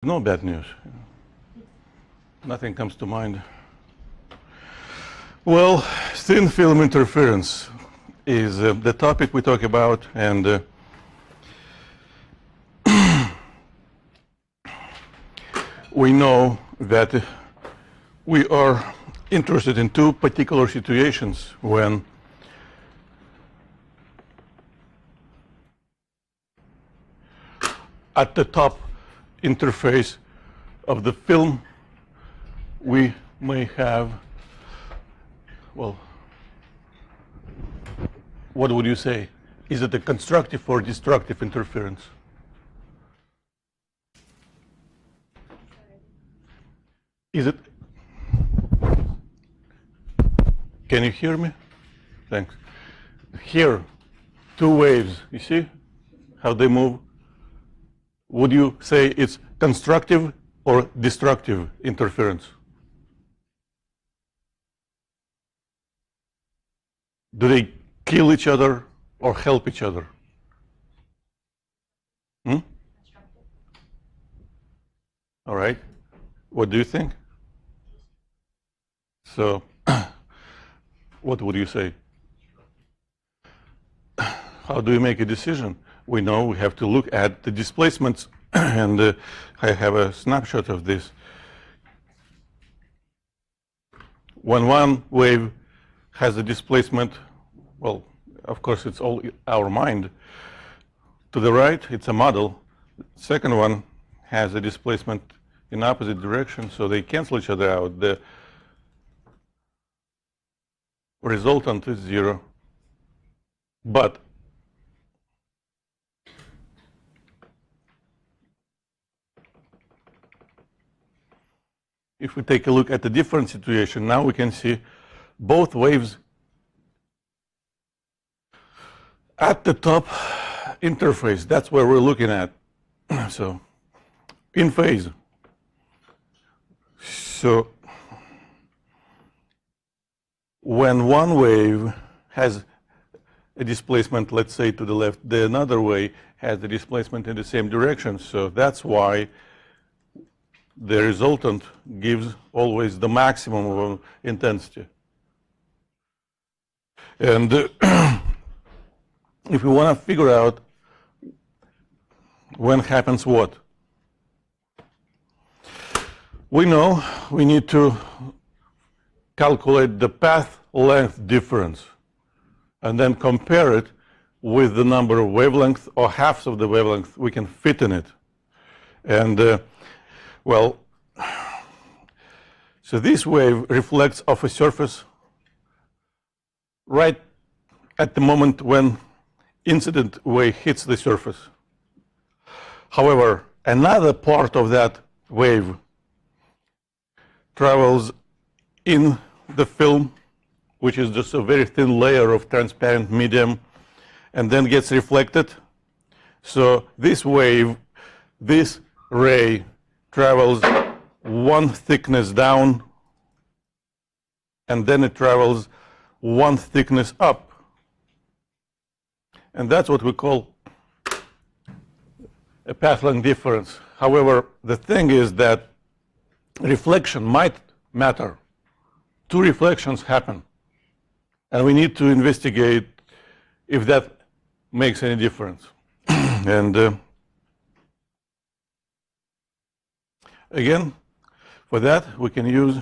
No bad news. Nothing comes to mind. Well, thin film interference is the topic we talk about, and we know that we are interested in two particular situations when at the top interface of the film we may have, well, what would you say? Is it a constructive or destructive interference? Is it? Can you hear me? Thanks. Here, two waves, you see how they move? Would you say it's constructive or destructive interference? Do they kill each other or help each other? All right. What do you think? So, what would you say? How do we make a decision? We know we have to look at the displacements, and I have a snapshot of this. When one wave has a displacement, well, of course, it's all our mind. To the right, it's a model. The second one has a displacement in opposite direction, so they cancel each other out. The resultant is zero. But if we take a look at the different situation, now we can see both waves at the top interface. That's where we're looking at. So, in phase. So, when one wave has a displacement, let's say to the left, the another wave has the displacement in the same direction. So that's why the resultant gives always the maximum of intensity. And if we want to figure out when happens what, we know we need to calculate the path length difference and then compare it with the number of wavelengths or halves of the wavelength we can fit in it. And well, so this wave reflects off a surface right at the moment when incident wave hits the surface. However, another part of that wave travels in the film, which is just a very thin layer of transparent medium, and then gets reflected. So this wave, this ray, travels one thickness down, and then it travels one thickness up. And that's what we call a path length difference. However, the thing is that reflection might matter. Two reflections happen, and we need to investigate if that makes any difference. And again, for that, we can use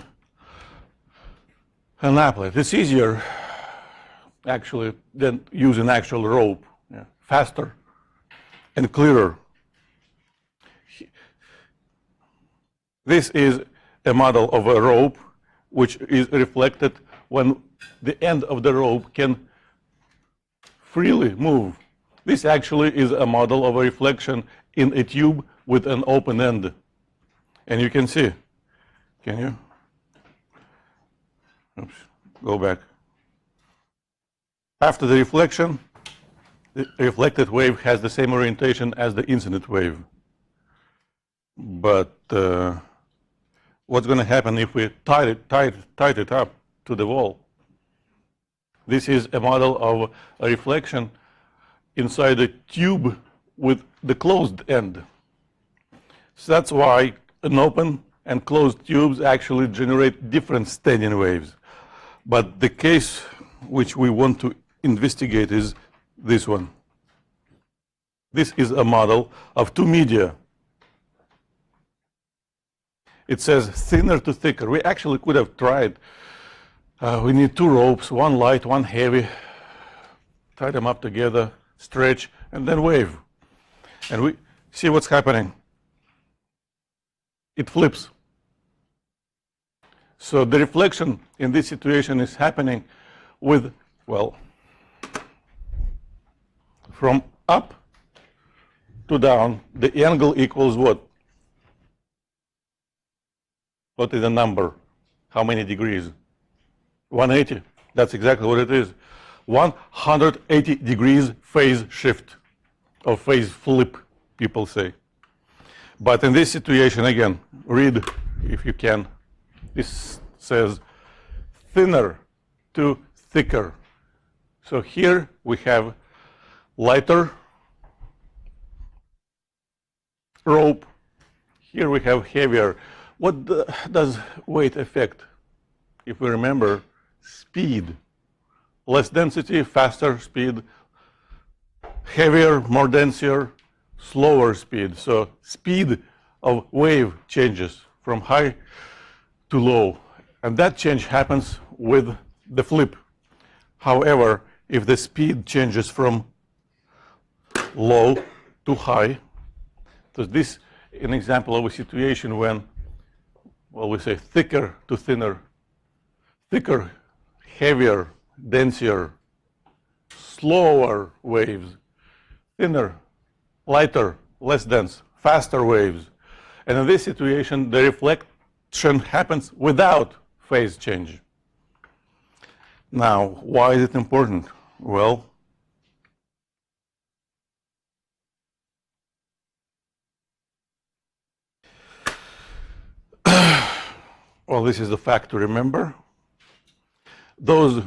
an applet. It's easier, actually, than use an actual rope. Yeah, faster and clearer. This is a model of a rope which is reflected when the end of the rope can freely move. This actually is a model of a reflection in a tube with an open end. And you can see, can you? Oops, go back. After the reflection, the reflected wave has the same orientation as the incident wave. But what's going to happen if we tie it up to the wall? This is a model of a reflection inside a tube with the closed end. So that's why an open and closed tubes actually generate different staining waves. But the case which we want to investigate is this one. This is a model of two media. It says thinner to thicker. We actually could have tried. We need two ropes, one light, one heavy, tie them up together, stretch, and then wave. And we see what's happening. It flips. So the reflection in this situation is happening with, well, from up to down, the angle equals what? What is the number? How many degrees? 180. That's exactly what it is. 180 degrees phase shift, or phase flip, people say. But in this situation, again, read if you can. This says thinner to thicker. So here we have lighter rope. Here we have heavier. What does weight affect? If we remember, speed. Less density, faster speed. Heavier, more denser, slower speed. So speed of wave changes from high to low. And that change happens with the flip. However, if the speed changes from low to high, so this is an example of a situation when, well, we say thicker to thinner, thicker, heavier, denser, slower waves, thinner, lighter, less dense, faster waves. And in this situation, the reflection happens without phase change. Now, why is it important? Well, this is the fact to remember. Those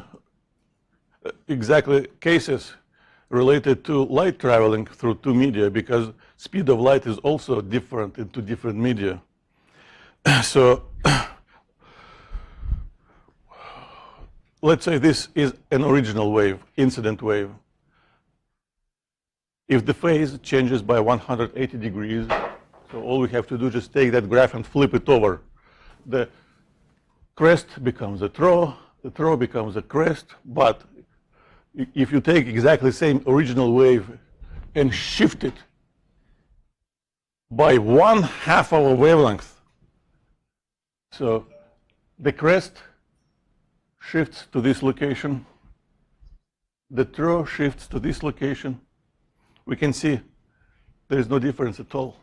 exactly cases related to light traveling through two media, because speed of light is also different in two different media. So let's say this is an original wave, incident wave. If the phase changes by 180 degrees, so all we have to do is just take that graph and flip it over. The crest becomes a throw becomes a crest, but if you take exactly the same original wave and shift it by 1/2 of a wavelength, so the crest shifts to this location, the throw shifts to this location, we can see there is no difference at all.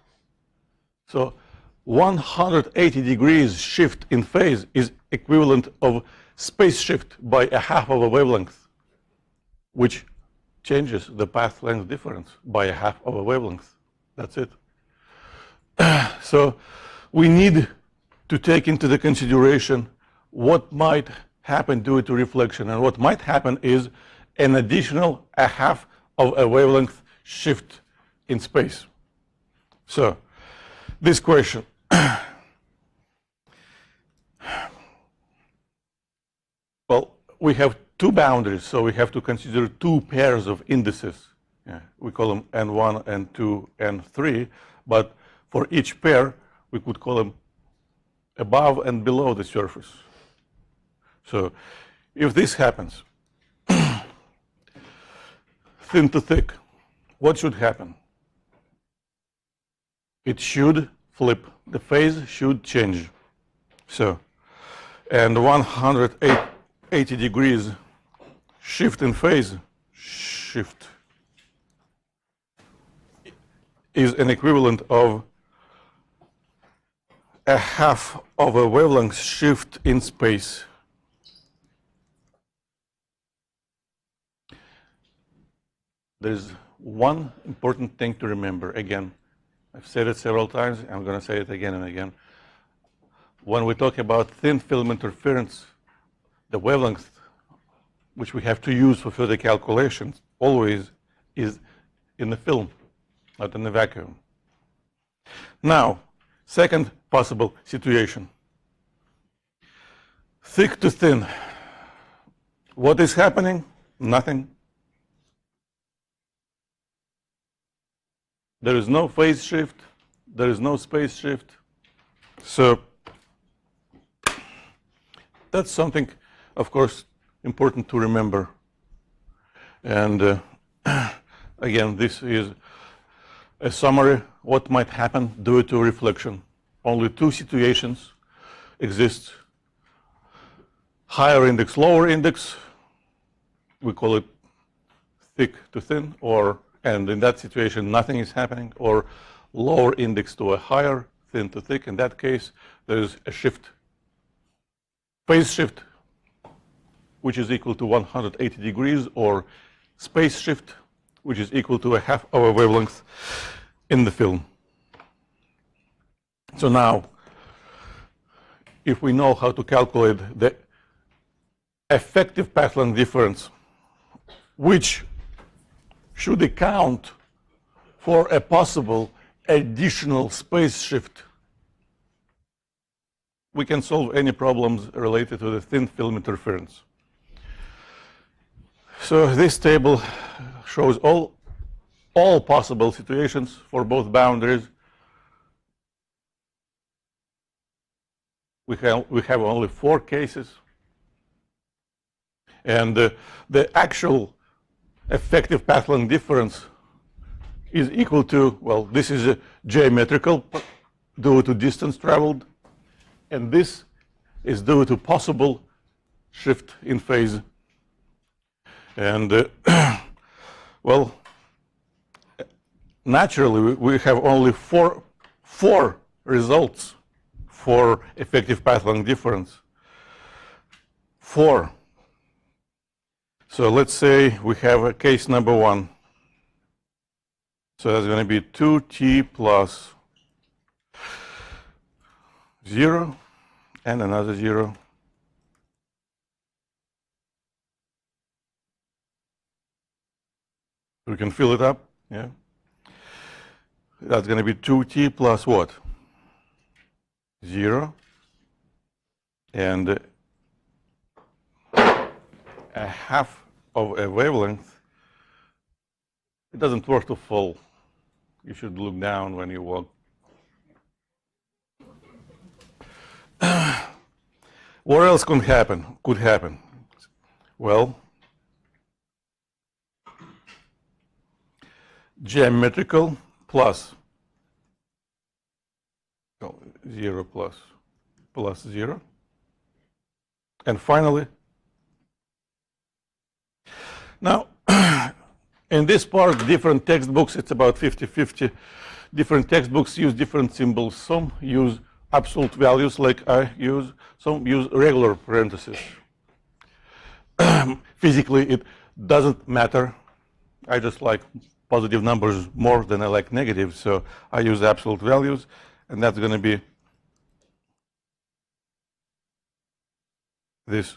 So 180 degrees shift in phase is equivalent of space shift by 1/2 of a wavelength, which changes the path length difference by 1/2 of a wavelength. That's it. So we need to take into the consideration what might happen due to reflection, and what might happen is an additional 1/2 of a wavelength shift in space. So this question. Well, we have two boundaries, so we have to consider two pairs of indices. Yeah, we call them N1, N2, N3, but for each pair, we could call them above and below the surface. So if this happens, thin to thick, what should happen? It should flip. The phase should change. So, and 180 degrees shift in phase, shift, is an equivalent of 1/2 of a wavelength shift in space. There's one important thing to remember. Again, I've said it several times, I'm going to say it again and again. When we talk about thin film interference, the wavelength which we have to use for further calculations always is in the film, not in the vacuum. Now, Second possible situation. Thick to thin. What is happening? Nothing. There is no phase shift. There is no space shift. So that's something, of course, important to remember. And again, this is a summary what might happen due to reflection. Only two situations exist: higher index, lower index. We call it thick to thin, and in that situation nothing is happening, or lower index to a higher, thin to thick. In that case, there is a shift, phase shift, which is equal to 180 degrees, or space shift, which is equal to a half of a wavelength in the film. So now, if we know how to calculate the effective path length difference, which should account for a possible additional space shift, we can solve any problems related to the thin film interference. So this table shows all possible situations for both boundaries. We have only 4 cases, and the actual effective path length difference is equal to, well, this is a geometrical due to distance traveled, and this is due to possible shift in phase. And well, naturally we have only four results for effective path length difference. 4. So let's say we have a case number 1. So that's going to be 2t plus 0 and another 0. We can fill it up, yeah. That's going to be 2t plus what? 0 and a half of a wavelength. It doesn't work to fall. You should look down when you walk. What else could happen? Well, geometrical plus 0 plus 0. And finally, now, in this part, different textbooks, it's about 50-50. Different textbooks use different symbols. Some use absolute values like I use. Some use regular parentheses. Physically, it doesn't matter. I just like positive numbers more than I like negative, so I use absolute values, and that's going to be this.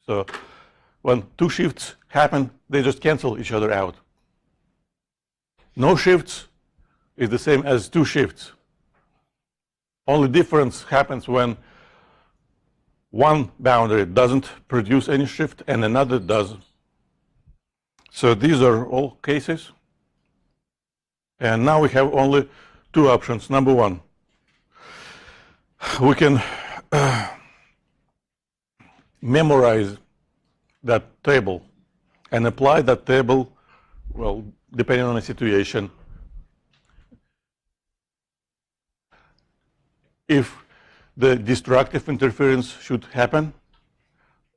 So when 2 shifts happen, they just cancel each other out. No shifts is the same as 2 shifts. Only difference happens when one boundary doesn't produce any shift and another does. So these are all cases. And now we have only 2 options. Number 1, we can memorize that table and apply that table, well, depending on the situation. If the destructive interference should happen,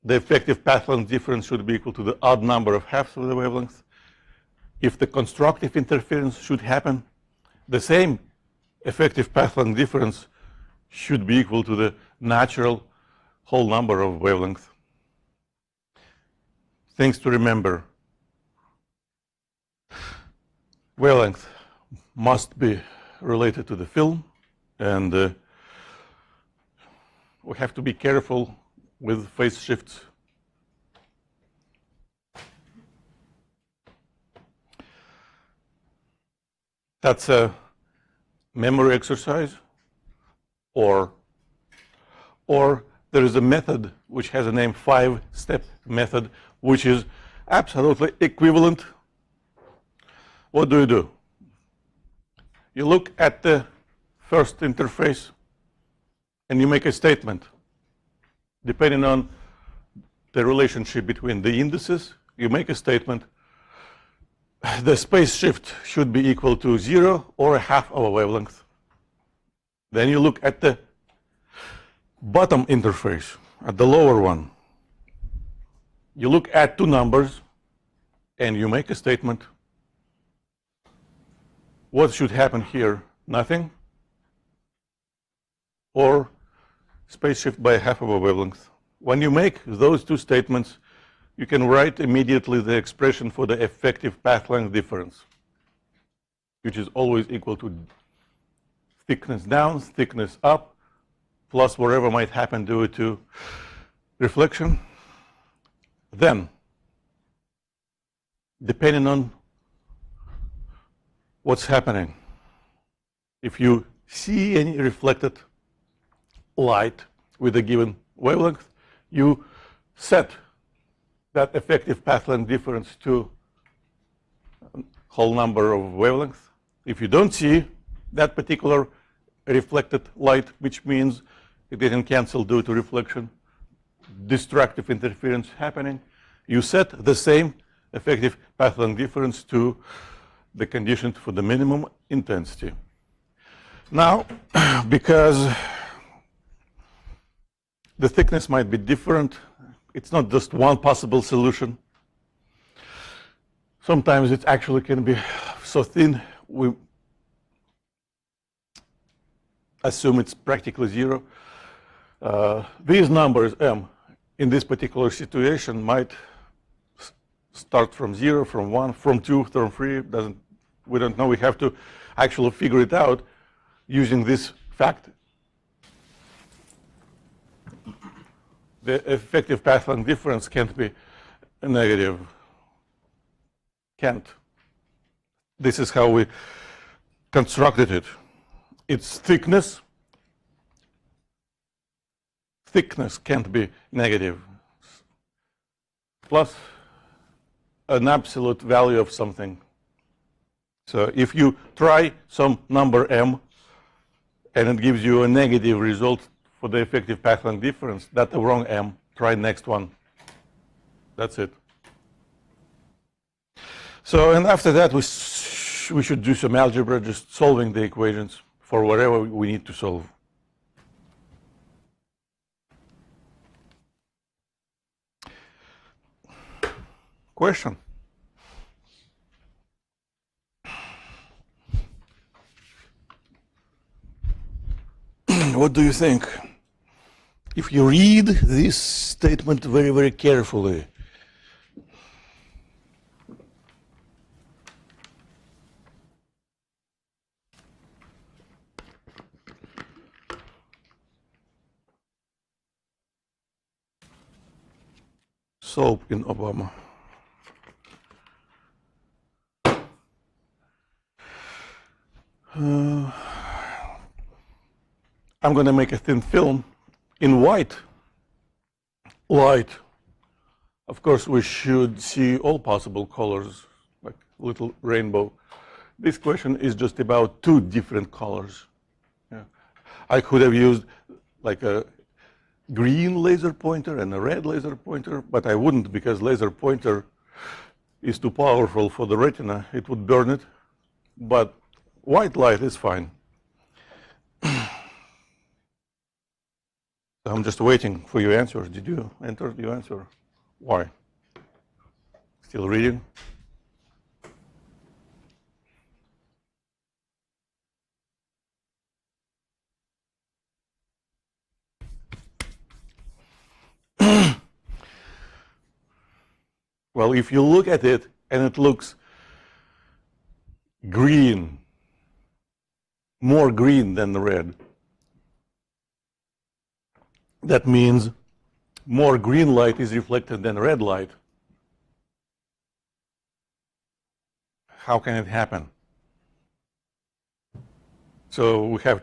the effective path length difference should be equal to the odd number of halves of the wavelength. If the constructive interference should happen, the same effective path length difference should be equal to the natural whole number of wavelength. Things to remember. Wavelength must be related to the film, and we have to be careful with phase shifts. That's a memory exercise. or there is a method which has a name 5-step method, which is absolutely equivalent. What do? You look at the first interface and you make a statement. Depending on the relationship between the indices, you make a statement. The space shift should be equal to 0 or a half of a wavelength. Then you look at the bottom interface, at the lower one. You look at two numbers and you make a statement. What should happen here? Nothing? Or space shift by half of a wavelength. When you make those two statements, you can write immediately the expression for the effective path length difference, which is always equal to thickness down, thickness up, plus whatever might happen due to reflection. Then, depending on what's happening, if you see any reflected light with a given wavelength, you set that effective path length difference to a whole number of wavelengths. If you don't see that particular reflected light, which means it didn't cancel due to reflection, destructive interference happening, you set the same effective path length difference to the condition for the minimum intensity. Now, because the thickness might be different, it's not just one possible solution. Sometimes it actually can be so thin, we assume it's practically 0. These numbers, m, in this particular situation might start from 0, from 1, from 2, from 3. We don't know. We have to actually figure it out using this fact. The effective path length difference can't be negative. Can't. This is how we constructed it. Its thickness. Thickness can't be negative. Plus an absolute value of something. So if you try some number m and it gives you a negative result for the effective path length difference, that's the wrong m. Try next one. That's it. So, and after that, we should do some algebra, just solving the equations for whatever we need to solve. Question? What do you think? If you read this statement very, very carefully, soap in Obama. I'm going to make a thin film in white light. Of course, we should see all possible colors, like little rainbow. This question is just about two different colors. Yeah. I could have used like a green laser pointer and a red laser pointer, but I wouldn't, because laser pointer is too powerful for the retina. It would burn it. But white light is fine. I'm just waiting for your answers. Did you enter your answer? Why? Still reading? Well, if you look at it and it looks green, more green than the red, that means more green light is reflected than red light. How can it happen? So we have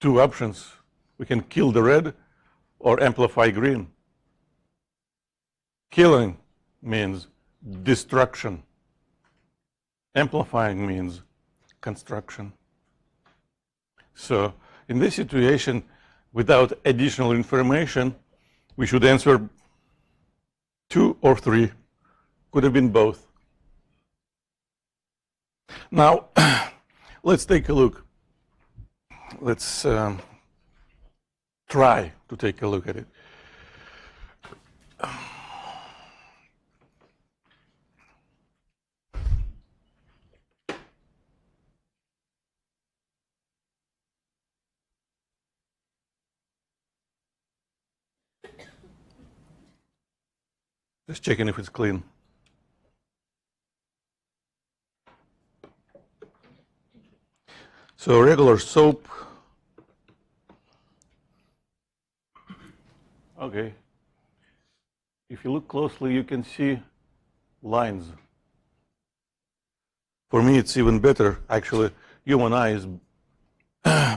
two options. We can kill the red or amplify green. Killing means destruction. Amplifying means construction. So in this situation, without additional information, we should answer 2 or 3. Could have been both. Now, let's take a look. Let's try to take a look at it. Just checking if it's clean. So regular soap. Okay. If you look closely, you can see lines. For me, it's even better. Actually, human eye is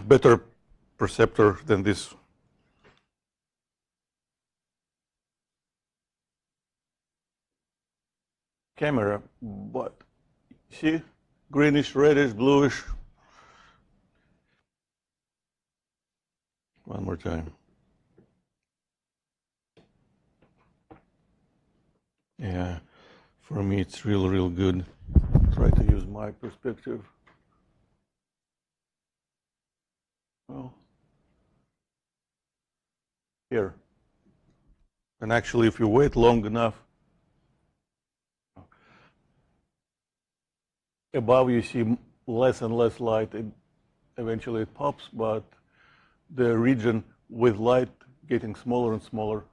better perceptor than this. Camera, but see, greenish, reddish, bluish. One more time. Yeah, for me it's real good. Try to use my perspective. Well, here. And actually, if you wait long enough, above you see less and less light. Eventually it pops, but the region with light getting smaller and smaller.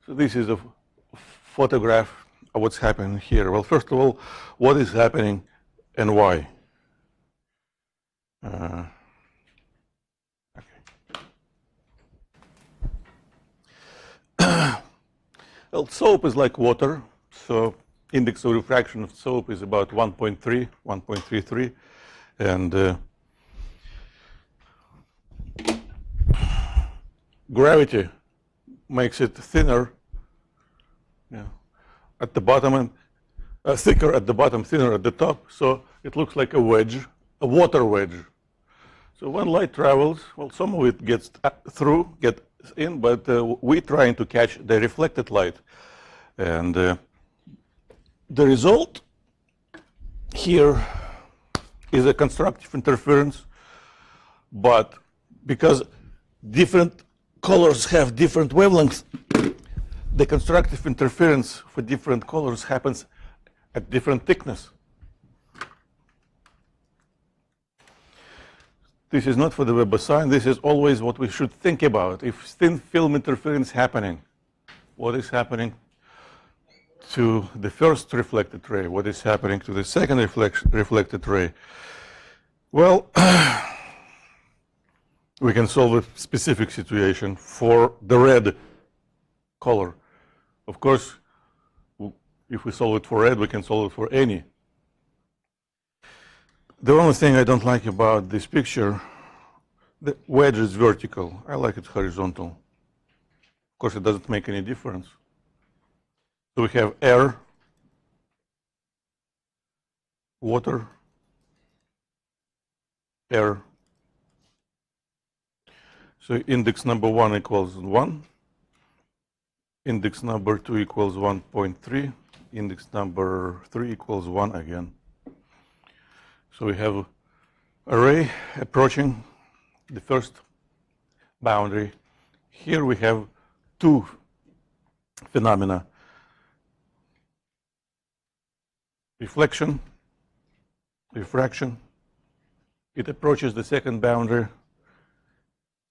So this is a photograph of what's happening here. Well, first of all, what is happening and why? Okay. Well, soap is like water, so index of refraction of soap is about 1.3, 1.33, and gravity makes it thinner, at the bottom, and thicker at the bottom, thinner at the top, so it looks like a wedge, a water wedge. So when light travels, well, some of it gets through, gets in, but we're trying to catch the reflected light. And the result here is a constructive interference, but because different colors have different wavelengths, the constructive interference for different colors happens at different thickness. This is not for the Weber sign. This is always what we should think about. If thin film interference happening, what is happening to the first reflected ray? What is happening to the second reflected ray? Well, we can solve a specific situation for the red color. Of course, if we solve it for red, we can solve it for any. The only thing I don't like about this picture, the wedge is vertical. I like it horizontal. Of course, it doesn't make any difference. So we have air, water, air. So index number 1 equals 1. Index number 2 equals 1.3. Index number 3 equals 1 again. So we have a ray approaching the first boundary. Here we have two phenomena. Reflection, refraction. It approaches the second boundary.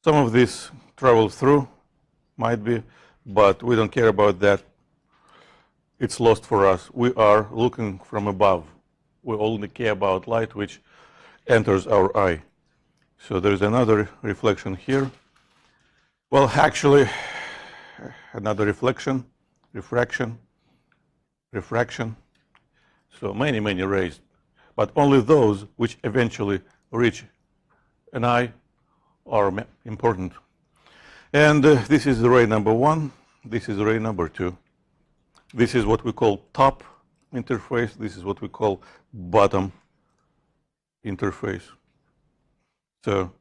Some of this travels through, might be, but we don't care about that. It's lost for us. We are looking from above. We only care about light which enters our eye. So there's another reflection here. Well, actually, another reflection, refraction, refraction. So many rays, but only those which eventually reach an eye are important. And this is the ray number 1. This is ray number 2. This is what we call top interface. This is what we call bottom interface. So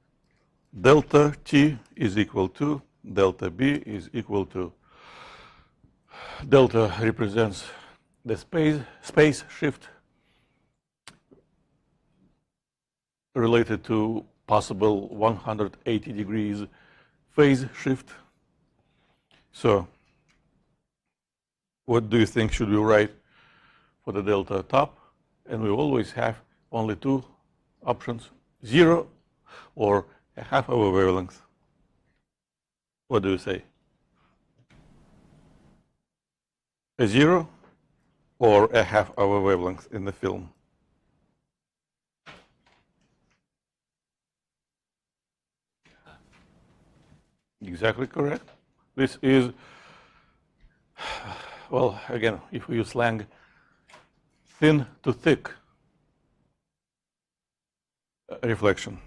delta T is equal to delta B is equal to delta represents the space shift related to possible 180 degrees phase shift. So what do you think should we write for the delta top? And we always have only two options, 0 or a half of a wavelength. What do you say? A 0 or a half of a wavelength in the film? Exactly correct. This is, well, again, if we use slang, thin to thick reflection.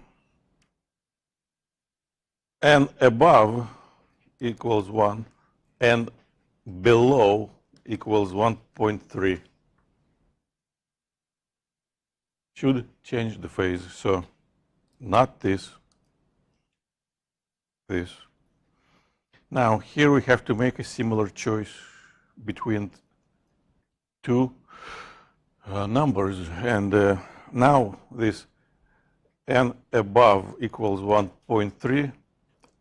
And above equals 1 and below equals 1.3 should change the phase. So not this, this. Now here we have to make a similar choice between two numbers, and now this n above equals 1.3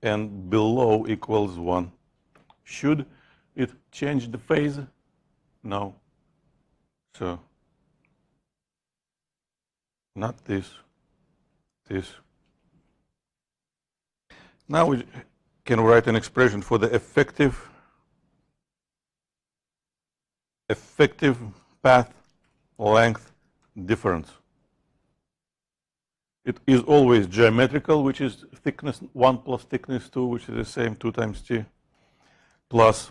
and below equals 1. Should it change the phase? No. So not this, this. Now we can write an expression for the effective path length difference. It is always geometrical, which is thickness 1 plus thickness 2, which is the same 2 times t, plus,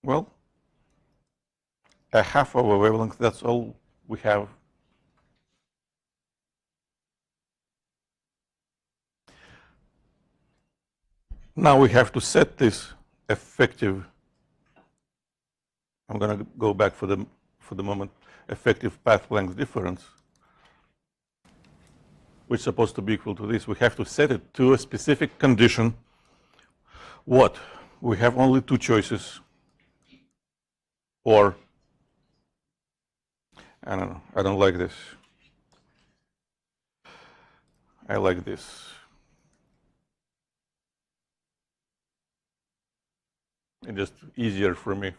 well, a half of a wavelength. That's all we have. Now we have to set this effective, I'm going to go back for the moment, effective path length difference, which is supposed to be equal to this. We have to set it to a specific condition. What? We have only two choices. Or, I don't know, I don't like this. I like this. It's just easier for me.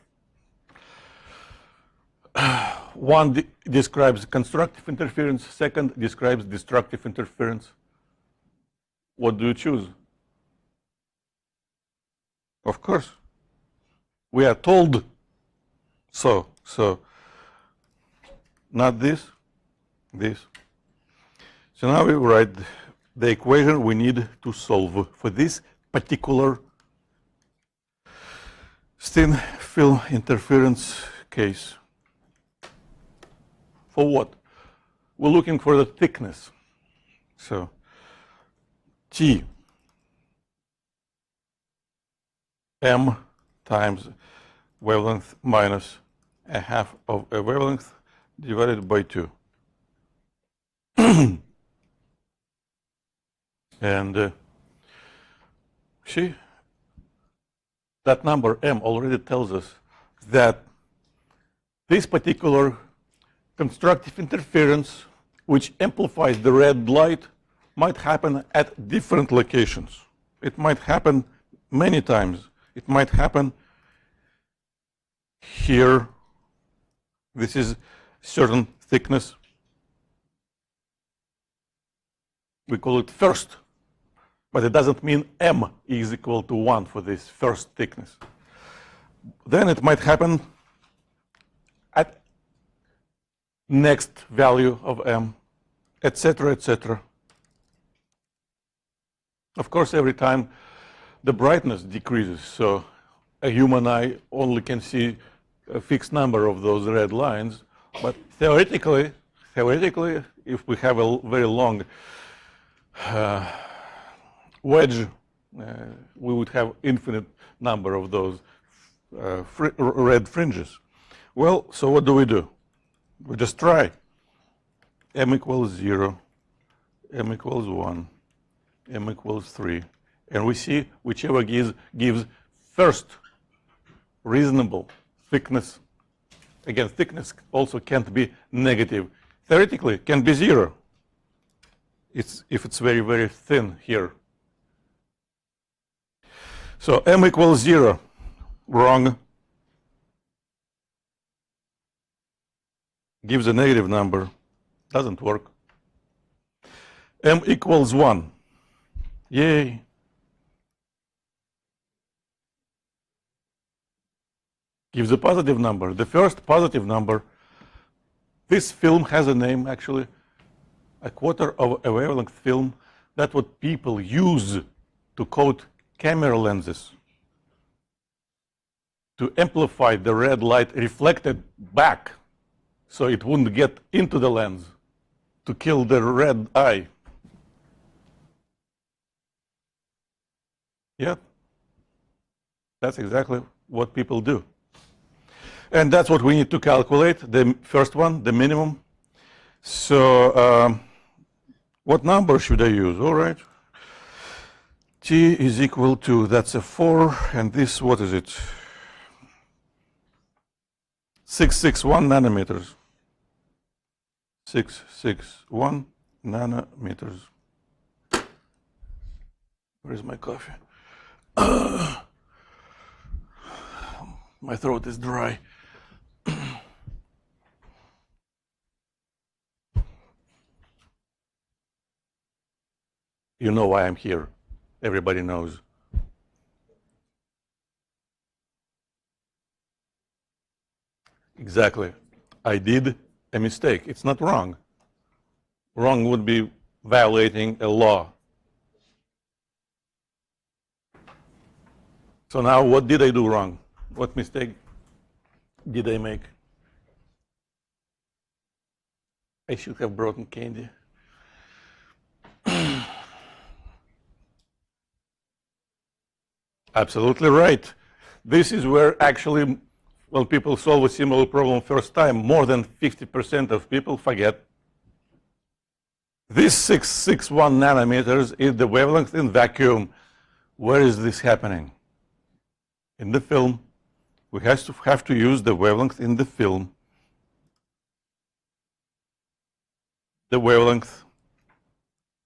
One describes constructive interference, second describes destructive interference. What do you choose? Of course, we are told so. So, not this, this. So now we write the equation we need to solve for this particular thin film interference case. For what? We're looking for the thickness. So T m times wavelength minus a half of a wavelength divided by 2. And see, that number m already tells us that this particular constructive interference, which amplifies the red light, might happen at different locations. It might happen many times. It might happen here. This is certain thickness. We call it first, but it doesn't mean m is equal to 1 for this first thickness. Then it might happen at next value of m, etc., etc. Of course, every time the brightness decreases, so a human eye only can see a fixed number of those red lines, but theoretically, if we have a very long wedge, we would have infinite number of those red fringes. Well, so what do? We just try. M equals 0, M equals 1, M equals 3. And we see whichever gives first reasonable thickness. Again, thickness also can't be negative. Theoretically, it can be 0. If it's very, very thin here. So M equals 0, wrong. Gives a negative number, doesn't work. M equals 1, yay. Gives a positive number, the first positive number. This film has a name, actually, a quarter of a wavelength film. That's what people use to coat camera lenses, to amplify the red light reflected back so it wouldn't get into the lens, to kill the red eye. Yeah, that's exactly what people do. And that's what we need to calculate, the first one, the minimum. So what number should I use? All right. T is equal to, that's a 4, and this, what is it? 661 nanometers. 661 nanometers. Where's my coffee? My throat is dry. You know why I'm here. Everybody knows. Exactly. I did a mistake. It's not wrong. Wrong would be violating a law. So now what did I do wrong? What mistake did I make? I should have brought candy. Absolutely right. This is where actually, when people solve a similar problem first time, more than 50% of people forget. This 661 nanometers is the wavelength in vacuum. Where is this happening? In the film. We have to use the wavelength in the film. The wavelength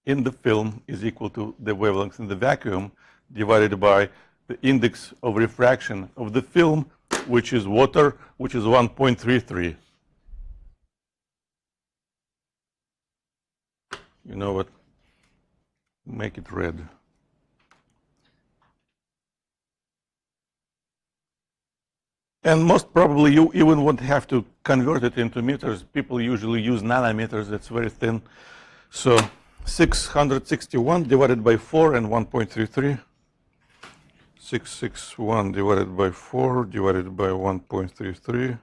in the film is equal to the wavelength in the vacuum divided by the index of refraction of the film, which is water, which is 1.33. You know what? Make it red. And most probably you even won't have to convert it into meters. People usually use nanometers, that's very thin. So 661 divided by 4 and 1.33. 661 divided by 4 divided by 1.33.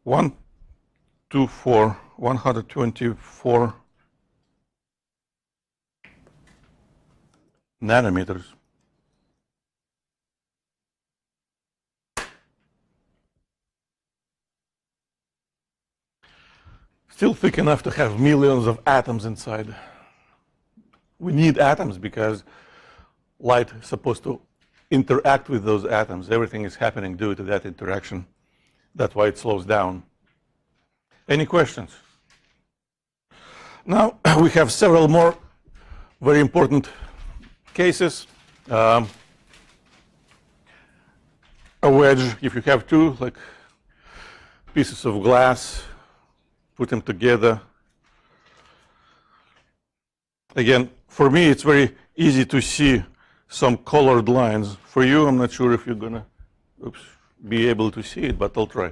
124 nanometers. Still thick enough to have millions of atoms inside. We need atoms because light is supposed to interact with those atoms. Everything is happening due to that interaction. That's why it slows down. Any questions? Now we have several more very important cases. A wedge, if you have two like pieces of glass, put them together. Again, for me, it's very easy to see some colored lines. For you, I'm not sure if you're gonna be able to see it, but I'll try.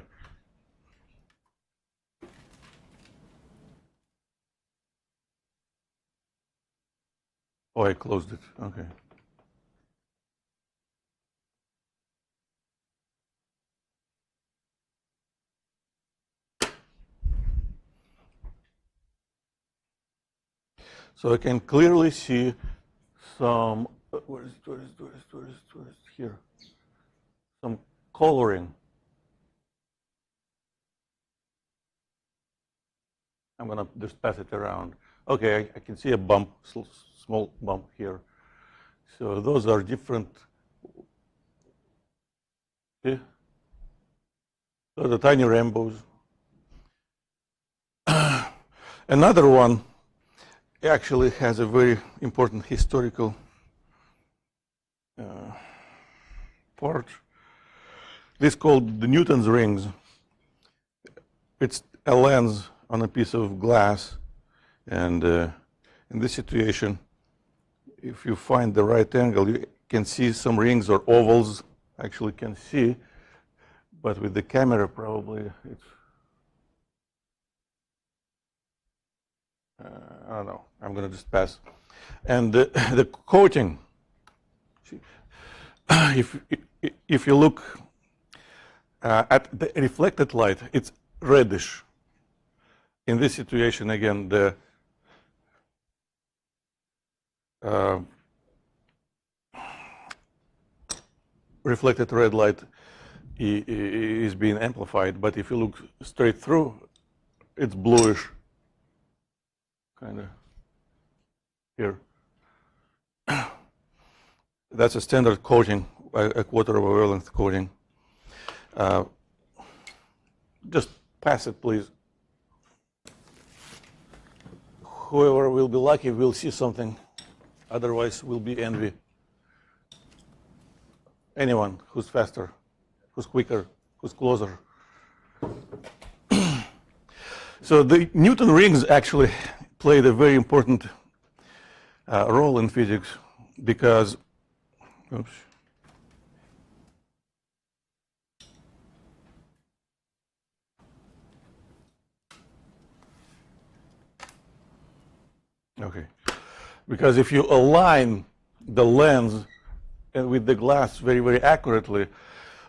Oh, I closed it. Okay. So I can clearly see some, where is here? Some coloring. I'm going to just pass it around. Okay, I can see a bump, small bump here. So those are different. See? Those are tiny rainbows. Another one actually has a very important historical part. This is called the Newton's rings. It's a lens on a piece of glass, and in this situation, if you find the right angle, you can see some rings or ovals. Actually can see, but with the camera probably it's I don't know. I'm going to just pass. And the coating, if you look at the reflected light, it's reddish. In this situation, again, the reflected red light is being amplified, but if you look straight through, it's bluish, kind of here. That's a standard coating, a quarter of a wavelength coating. Just pass it, please. Whoever will be lucky will see something, otherwise will be envy. Anyone who's faster, who's quicker, who's closer. So the Newton rings actually played a very important role in physics because, oops. Okay, because if you align the lens and with the glass very, very accurately,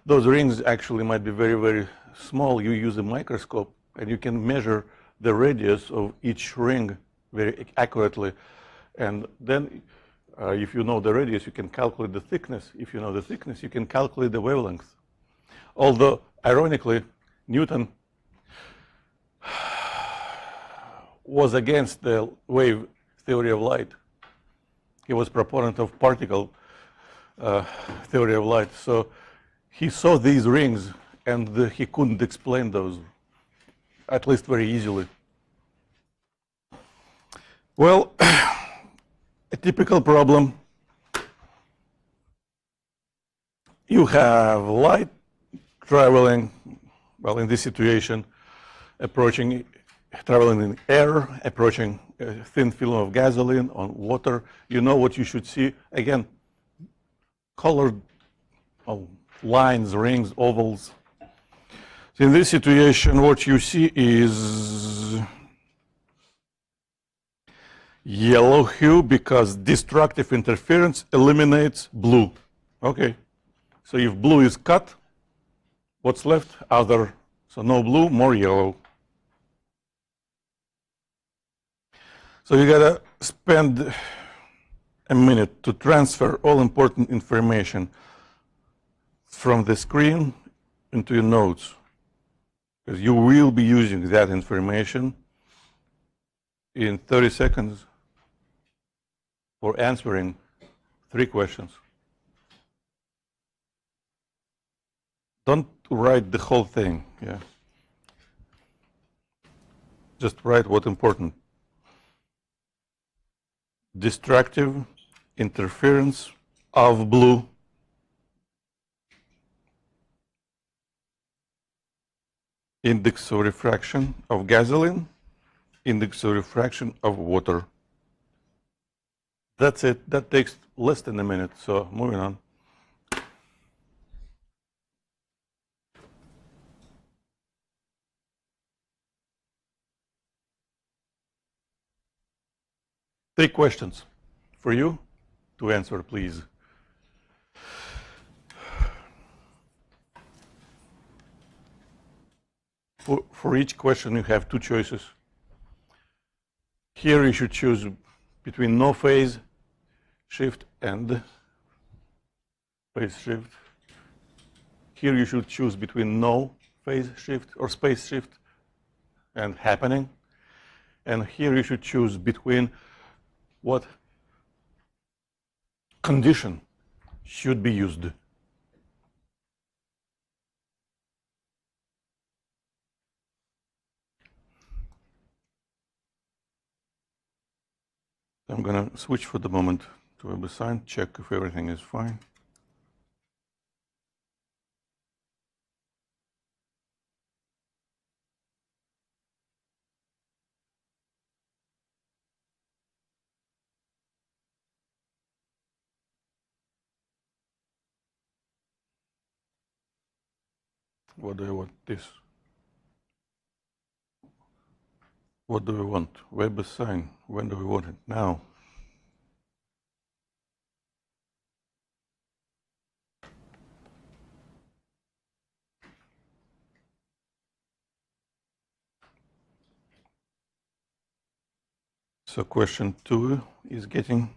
those rings actually might be very, very small. You use a microscope and you can measure the radius of each ring very accurately. And then if you know the radius, you can calculate the thickness. If you know the thickness, you can calculate the wavelength. Although, ironically, Newton was against the wave theory of light. He was proponent of particle theory of light. So he saw these rings and he couldn't explain those, at least very easily. Well, a typical problem. You have light traveling, well, in this situation, traveling in air, approaching a thin film of gasoline on water. You know what you should see. Again, colored lines, rings, ovals. So in this situation, what you see is yellow hue because destructive interference eliminates blue. Okay, so if blue is cut, what's left? Other. So no blue, more yellow. So you gotta spend a minute to transfer all important information from the screen into your notes, because you will be using that information in 30 seconds for answering 3 questions. Don't write the whole thing, yeah. Just write what's important. Destructive interference of blue, index of refraction of gasoline, index of refraction of water. That's it. That takes less than a minute, so moving on. Three questions for you to answer, please. For each question, you have 2 choices. Here you should choose between no phase shift and phase shift. Here you should choose between no phase shift or space shift and happening. And here you should choose between what condition should be used. I'm going to switch for the moment to WebAssign, check if everything is fine. What do I want? This. What do we want? WebAssign. When do we want it? Now. So question 2 is getting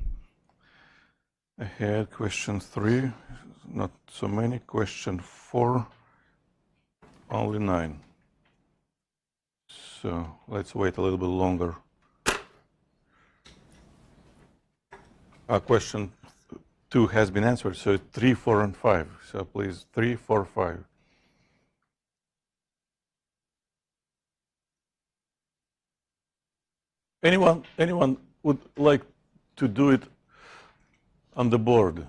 ahead. Question 3, not so many. Question 4, only 9. So let's wait a little bit longer. Question 2 has been answered, so 3, 4, and 5. So please, 3, 4, 5. Anyone would like to do it on the board?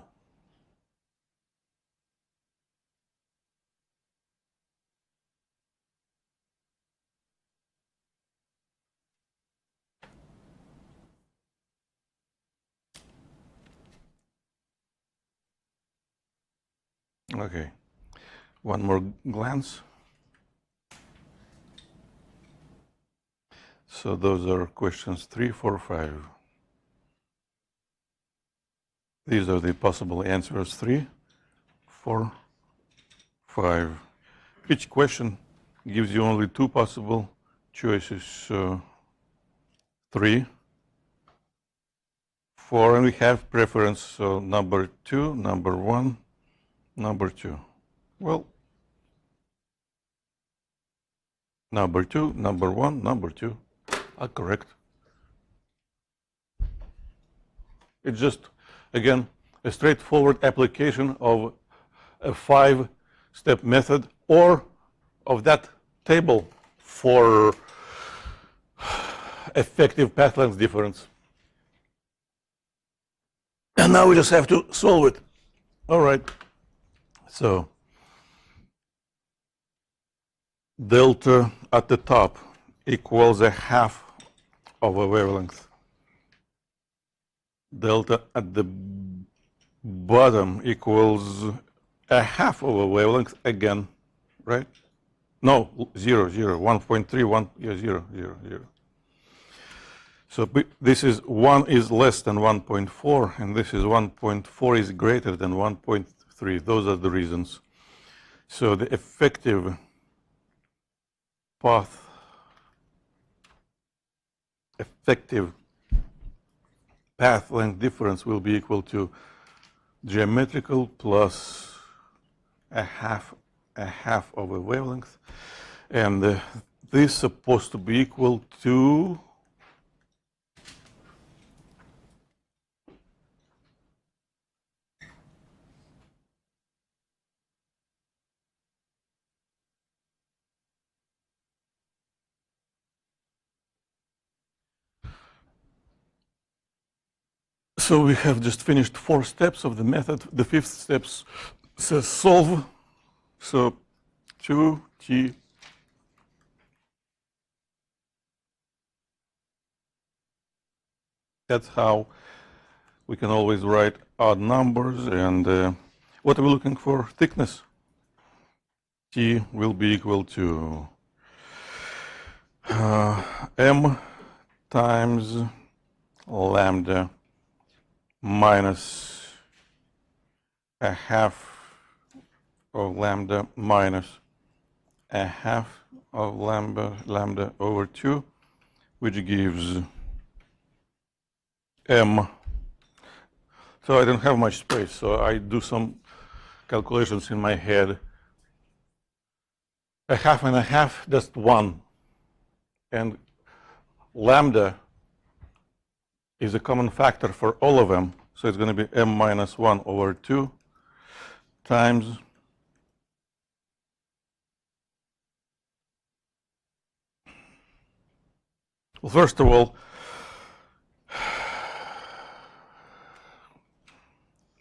Okay, one more glance. So those are questions 3, 4, 5. These are the possible answers: 3, 4, 5. Each question gives you only 2 possible choices. So 3, 4, and we have preference. So number 2, number 1, number 2. Well, number 2, number 1, number 2 are correct. It's just, again, a straightforward application of a 5-step method or of that table for effective path length difference. And now we just have to solve it. All right. So delta at the top equals a half of a wavelength. Delta at the bottom equals a half of a wavelength again, right? No, 0, 0, 1.3, 1, yeah, 0, 0, 0. So this is 1 is less than 1.4, and this is 1.4 is greater than 1.3. Those are the reasons. So the effective path, effective path length difference will be equal to geometrical plus a half of a wavelength, and this is supposed to be equal to So we have just finished 4 steps of the method. The 5th step says solve. So 2t that's how we can always write odd numbers. And what are we looking for? Thickness. T will be equal to m times lambda minus a half of lambda minus a half of lambda over 2, which gives m. So I don't have much space, so I do some calculations in my head. A half and a half, just 1. And lambda is a common factor for all of them. So it's going to be m minus 1 over 2 times well, first of all,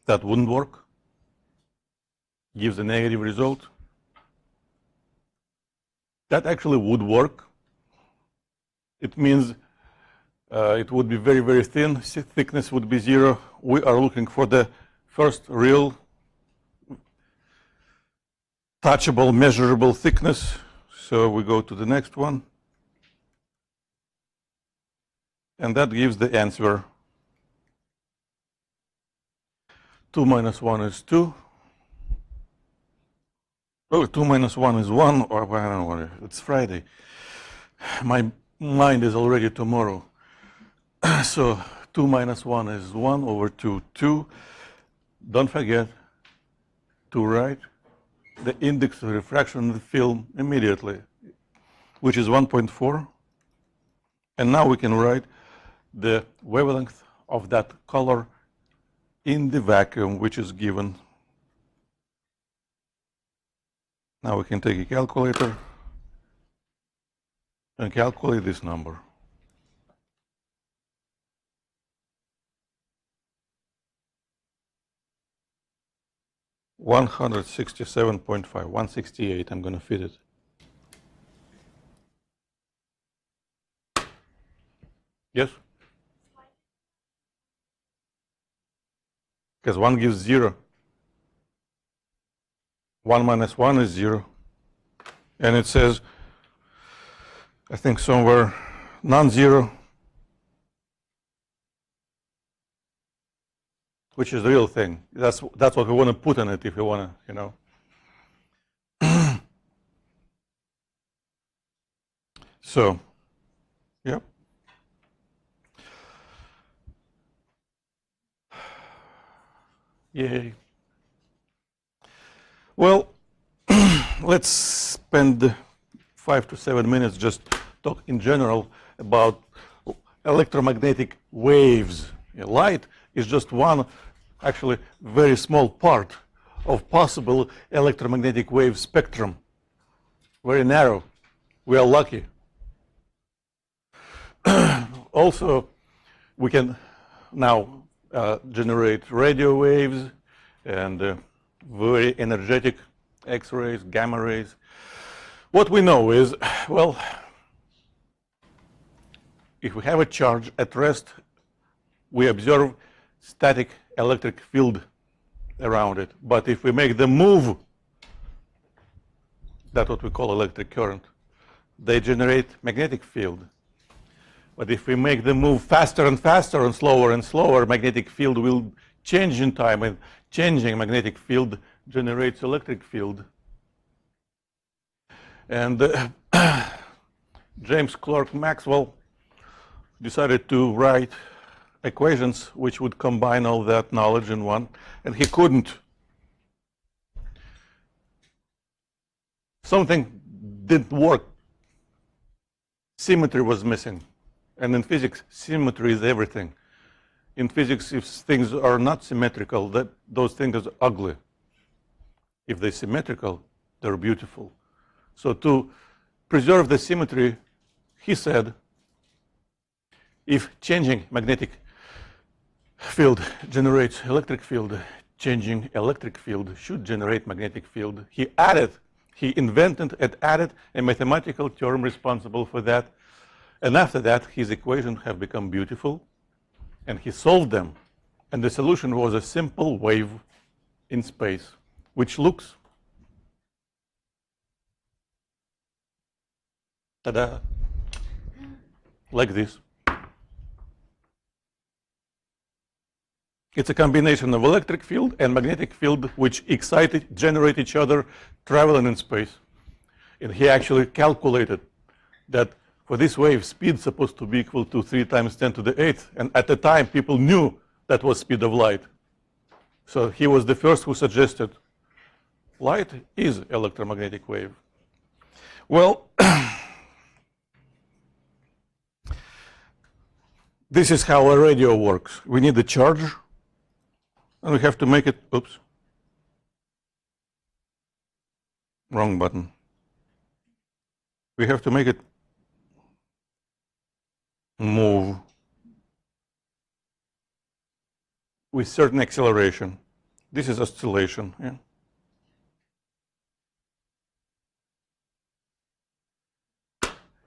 that wouldn't work. Gives a negative result. That actually would work. It means it would be very, very thin. Thickness would be 0. We are looking for the first real touchable, measurable thickness. So we go to the next one. And that gives the answer. 2 minus 1 is 2. Oh, 2 minus 1 is 1. Or I don't know, it's Friday. My mind is already tomorrow. So 2 minus 1 is 1 over 2, 2. Don't forget to write the index of refraction of the film immediately, which is 1.4. And now we can write the wavelength of that color in the vacuum, which is given. Now we can take a calculator and calculate this number. $167.5, 168. I'm going to fit it. Yes? Because 1 gives 0. 1 minus 1 is 0. And it says, I think somewhere, non-zero, which is the real thing. That's what we want to put in it if we want to, you know. So, yeah. Yay. Well, let's spend 5 to 7 minutes just talk in general about electromagnetic waves. Light is just one, actually, very small part of possible electromagnetic wave spectrum. Very narrow. We are lucky. Also, we can now generate radio waves and very energetic X-rays, gamma rays. What we know is, well, if we have a charge at rest, we observe static electric field around it. But if we make them move, that's what we call electric current, they generate magnetic field. But if we make them move faster and faster and slower, magnetic field will change in time, and changing magnetic field generates electric field. And James Clerk Maxwell decided to write equations which would combine all that knowledge in one, and he couldn't. Something didn't work. Symmetry was missing. And in physics, symmetry is everything. In physics, if things are not symmetrical, those things are ugly. If they're symmetrical, they're beautiful. So to preserve the symmetry, he said, if changing magnetic field generates electric field, changing electric field should generate magnetic field. He invented and added a mathematical term responsible for that. And after that, his equations have become beautiful, and he solved them. And the solution was a simple wave in space, which looks ta-da, like this. It's a combination of electric field and magnetic field which generate each other, traveling in space. And he actually calculated that For this wave, speed is supposed to be equal to 3 times 10 to the 8th. And at the time, people knew that was speed of light. So he was the first who suggested light is electromagnetic wave. Well, this is how a radio works. We need a charge, and we have to make it, oops, wrong button. We have to make it move with certain acceleration. This is oscillation. Yeah?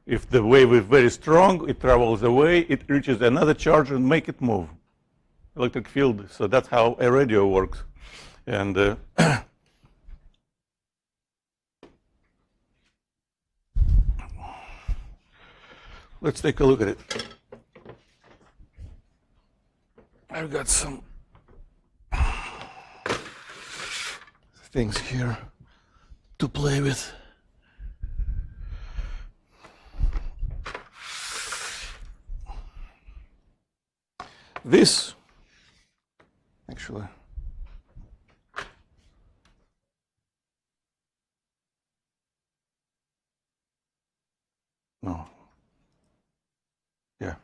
If the wave is very strong, it travels away, it reaches another charge and make it move. Electric field. So that's how a radio works. And let's take a look at it. I've got some things here to play with. This, actually, no, yeah.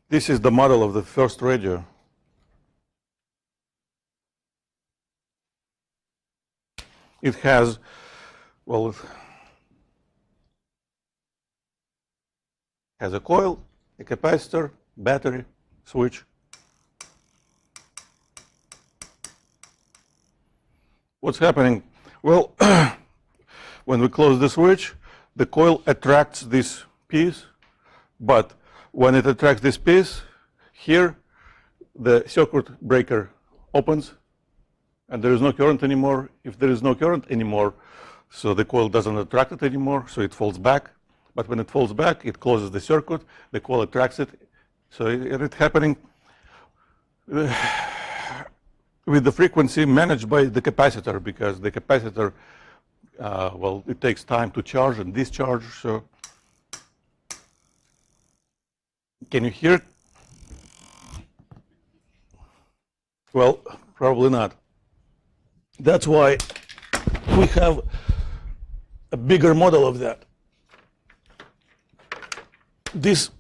This is the model of the first radio. It has, well, it has a coil, a capacitor, battery, switch. What's happening? Well, when we close the switch, the coil attracts this piece, but when it attracts this piece, here the circuit breaker opens and there is no current anymore. If there is no current anymore, so the coil doesn't attract it anymore, so it falls back. But when it falls back, it closes the circuit, the coil attracts it. So it's happening with the frequency managed by the capacitor, because the capacitor, well, it takes time to charge and discharge. So can you hear it? Well, probably not. That's why we have a bigger model of that. This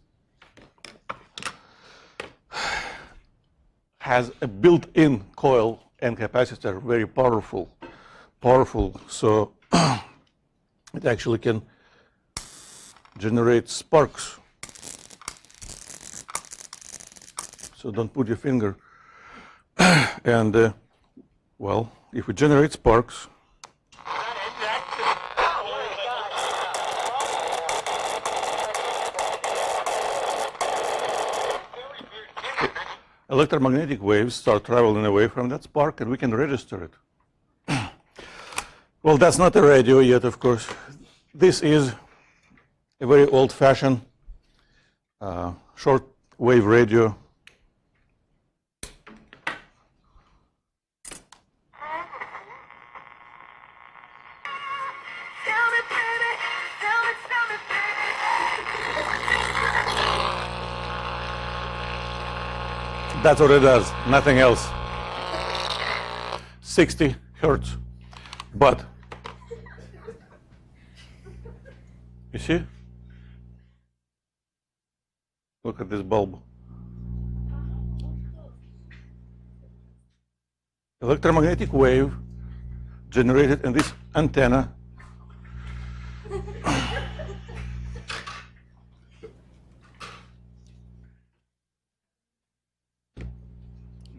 has a built-in coil and capacitor, very powerful. So it actually can generate sparks. So don't put your finger. And well, if we generate sparks, electromagnetic waves start traveling away from that spark, and we can register it. Well, that's not a radio yet, of course. This is a very old-fashioned short wave radio. That's what it does, nothing else. 60 hertz. But, you see? Look at this bulb. Electromagnetic wave generated in this antenna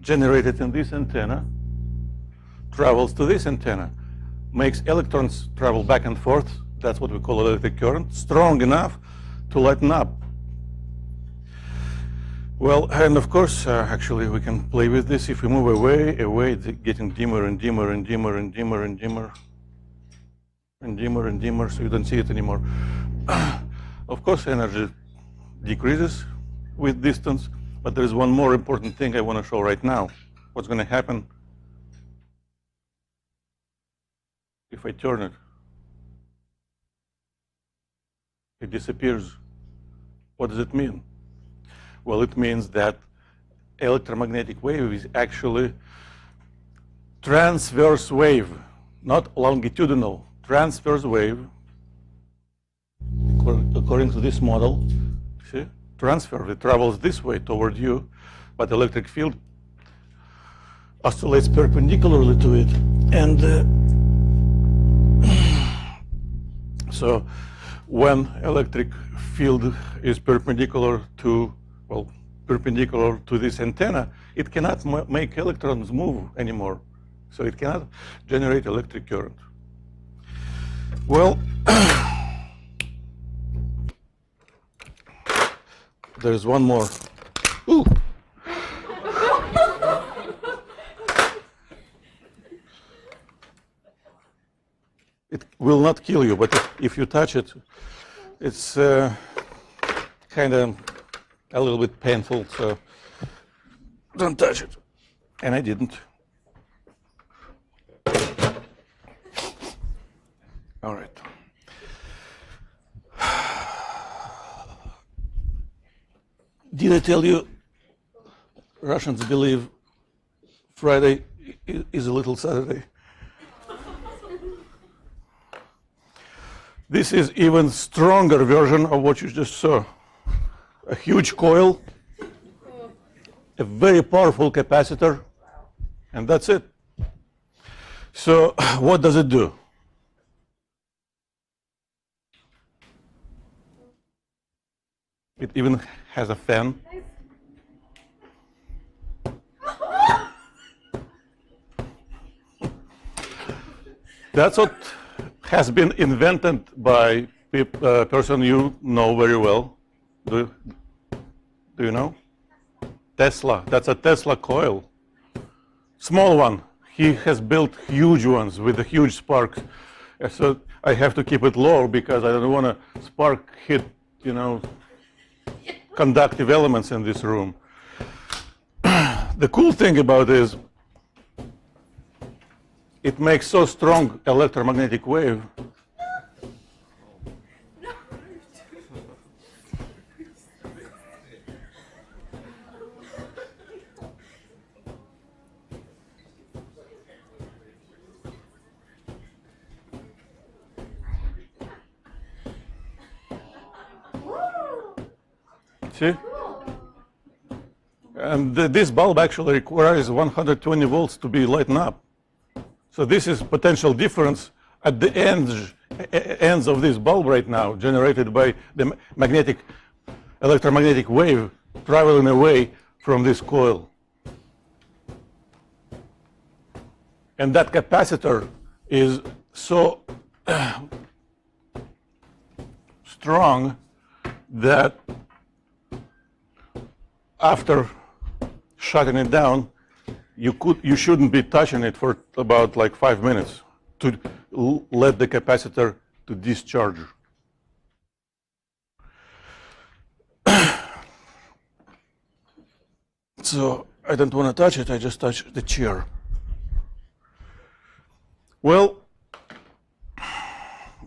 generated in this antenna travels to this antenna, makes electrons travel back and forth. That's what we call electric current, strong enough to lighten up. Well, and of course, actually, we can play with this. If we move away, it's getting dimmer and dimmer and dimmer and dimmer and dimmer and dimmer and dimmer, so you don't see it anymore. Of course, energy decreases with distance. But there is one more important thing I want to show right now. What's going to happen if I turn it? It disappears. What does it mean? Well, it means that electromagnetic wave is actually transverse wave, not longitudinal, transverse wave. According to this model, see, transfer, it travels this way toward you, but the electric field oscillates perpendicularly to it. And so when electric field is perpendicular to, well, perpendicular to this antenna, it cannot make electrons move anymore. So it cannot generate electric current. Well, there's one more. Ooh. It will not kill you, but if you touch it, it's kind of a little bit painful, so don't touch it. And I didn't. All right. Did I tell you Russians believe Friday is a little Saturday? This is even stronger version of what you just saw. A huge coil, a very powerful capacitor, and that's it. So what does it do? It even has a fan. That's what has been invented by a person you know very well. Do you know? Tesla. That's a Tesla coil. Small one. He has built huge ones with the huge sparks. So I have to keep it low because I don't want a spark hit, conductive elements in this room. The cool thing about it is it makes so strong electromagnetic wave see? And this bulb actually requires 120 volts to be lightened up. So this is potential difference at the ends of this bulb right now, generated by the electromagnetic wave traveling away from this coil. And that capacitor is so strong that after shutting it down, you shouldn't be touching it for about like 5 minutes to let the capacitor to discharge. So I don't want to touch it, I just touch the chair. Well,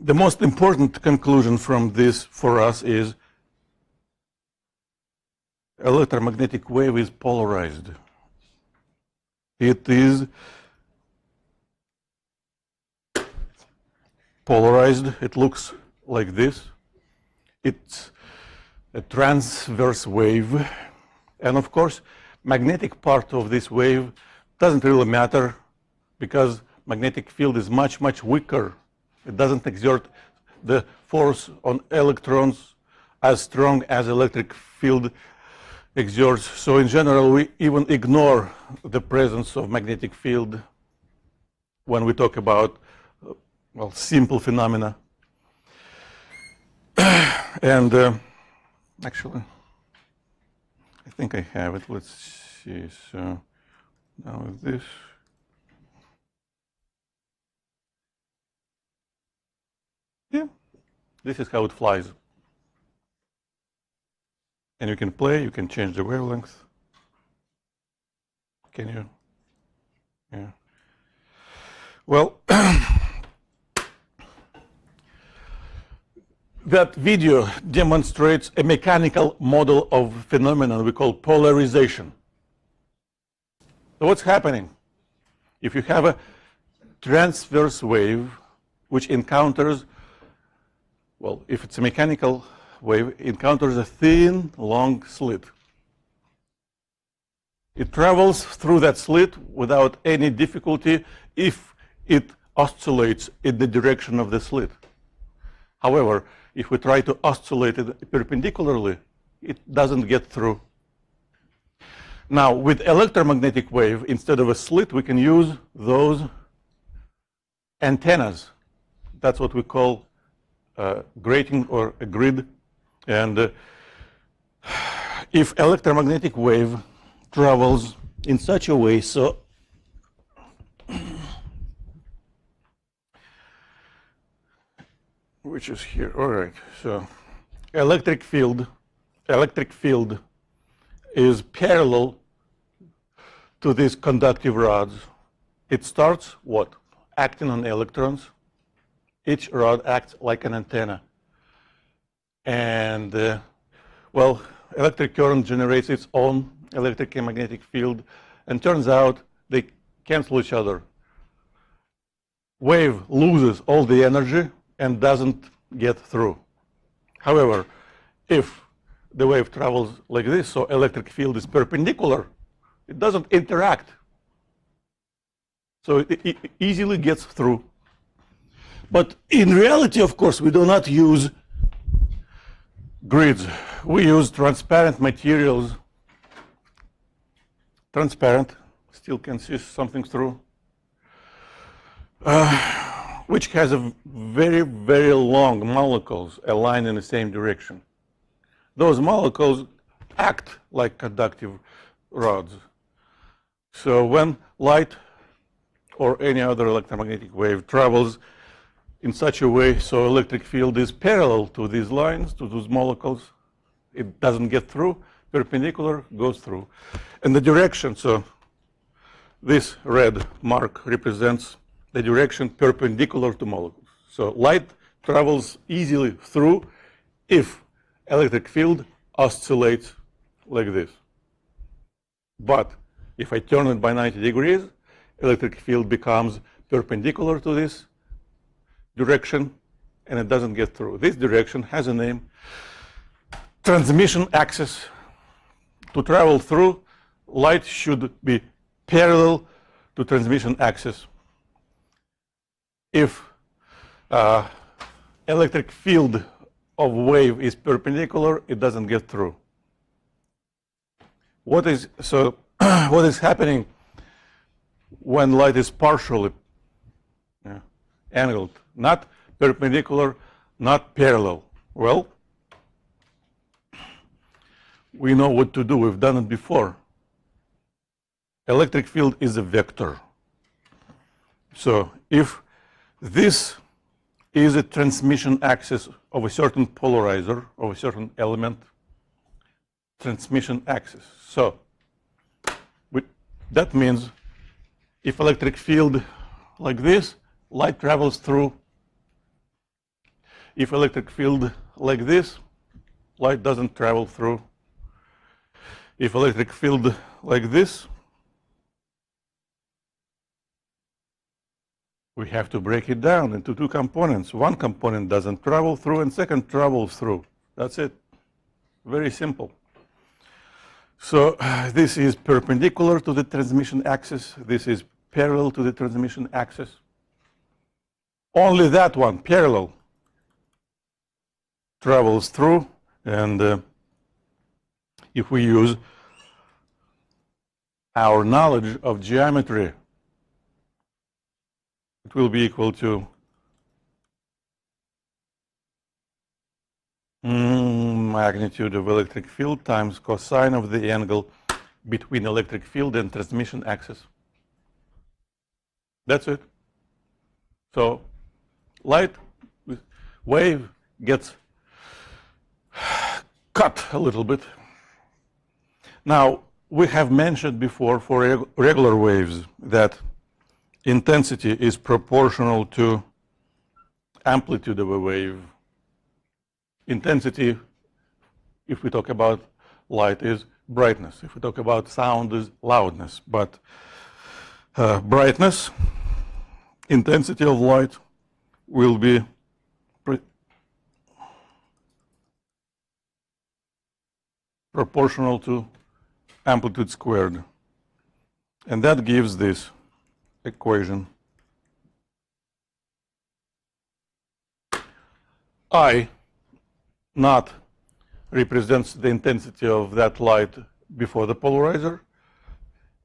the most important conclusion from this for us is electromagnetic wave is polarized. It is polarized. It looks like this. It's a transverse wave. And of course, magnetic part of this wave doesn't really matter because magnetic field is much, much weaker. It doesn't exert the force on electrons as strong as electric field exerts. So in general, we even ignore the presence of magnetic field when we talk about, well, simple phenomena. And actually, I think I have it. Let's see. So now with this. Yeah, this is how it flies. And you can play, you can change the wavelength. Can you? Yeah. Well, That video demonstrates a mechanical model of phenomenon we call polarization. So what's happening? If you have a transverse wave which encounters, well, if it's a mechanical wave, encounters a thin, long slit. It travels through that slit without any difficulty if it oscillates in the direction of the slit. However, if we try to oscillate it perpendicularly, it doesn't get through. Now, with electromagnetic wave, instead of a slit, we can use those antennas. That's what we call grating or a grid. And if electromagnetic wave travels in such a way, so which is here, all right. So electric field is parallel to these conductive rods. It starts what? Acting on electrons. Each rod acts like an antenna. And, well, electric current generates its own electric and magnetic field, and turns out they cancel each other. Wave loses all the energy and doesn't get through. However, if the wave travels like this, so electric field is perpendicular, it doesn't interact. So it easily gets through. But in reality, of course, we do not use grids. We use transparent materials. Transparent, still can see something through, which has a very, very long molecules aligned in the same direction. Those molecules act like conductive rods. So when light or any other electromagnetic wave travels in such a way so electric field is parallel to these lines, to those molecules, it doesn't get through, perpendicular goes through. And the direction, so this red mark represents the direction perpendicular to molecules. So light travels easily through if electric field oscillates like this. But if I turn it by 90 degrees, electric field becomes perpendicular to this direction and it doesn't get through. This direction has a name, transmission axis. To travel through, light should be parallel to transmission axis. If electric field of wave is perpendicular, it doesn't get through. What is happening when light is partially angled, not perpendicular, not parallel? Well, we know what to do. We've done it before. Electric field is a vector. So if this is a transmission axis of a certain polarizer, of a certain element, transmission axis. So that means if electric field like this, light travels through. If electric field like this, light doesn't travel through. If electric field like this, we have to break it down into two components. One component doesn't travel through and second travels through. That's it. Very simple. So this is perpendicular to the transmission axis. This is parallel to the transmission axis. Only that one, parallel, travels through. And if we use our knowledge of geometry, it will be equal to magnitude of electric field times cosine of the angle between electric field and transmission axis. That's it. So light wave gets cut a little bit. Now, we have mentioned before for regular waves that intensity is proportional to amplitude of a wave. intensity, if we talk about light, is brightness. If we talk about sound, is loudness. But brightness, intensity of light will be proportional to amplitude squared. And that gives this equation. I naught represents the intensity of that light before the polarizer.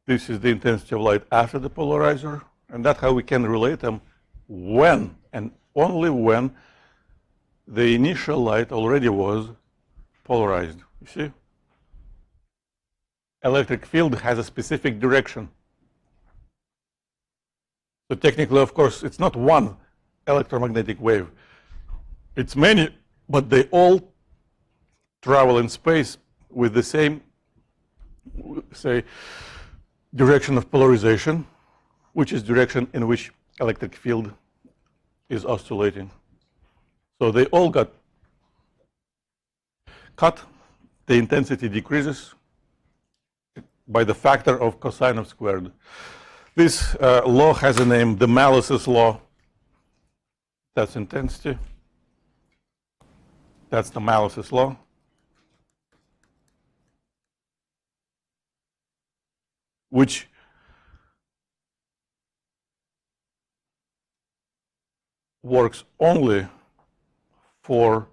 This is the intensity of light after the polarizer. And that's how we can relate them when and only when the initial light already was polarized. You see? Electric field has a specific direction. So technically, of course, it's not one electromagnetic wave. It's many, but they all travel in space with the same, say, direction of polarization, which is direction in which electric field is oscillating. So they all got cut. The intensity decreases by the factor of cosine of squared. This law has a name, the Malice's law. That's intensity. That's the Malice's law. Which works only for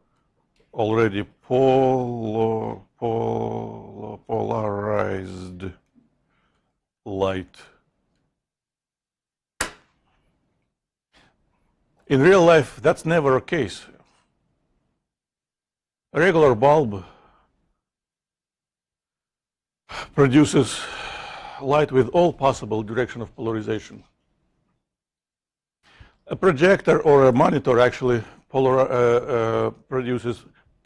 already polarized light. In real life, that's never a case. A regular bulb produces light with all possible direction of polarization. A projector or a monitor actually produces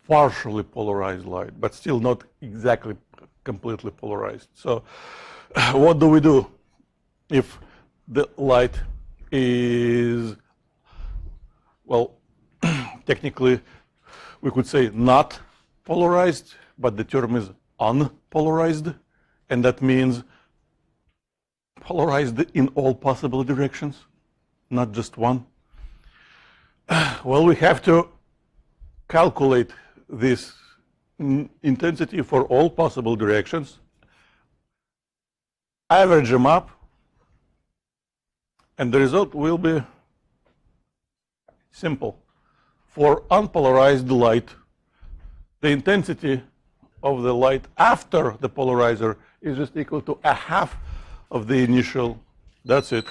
partially polarized light, but still not exactly completely polarized. So what do we do if the light is, well, technically we could say not polarized, but the term is unpolarized, and that means polarized in all possible directions, not just one? Well, we have to calculate this intensity for all possible directions, average them up, and the result will be simple. For unpolarized light, the intensity of the light after the polarizer is just equal to a half of the initial. That's it.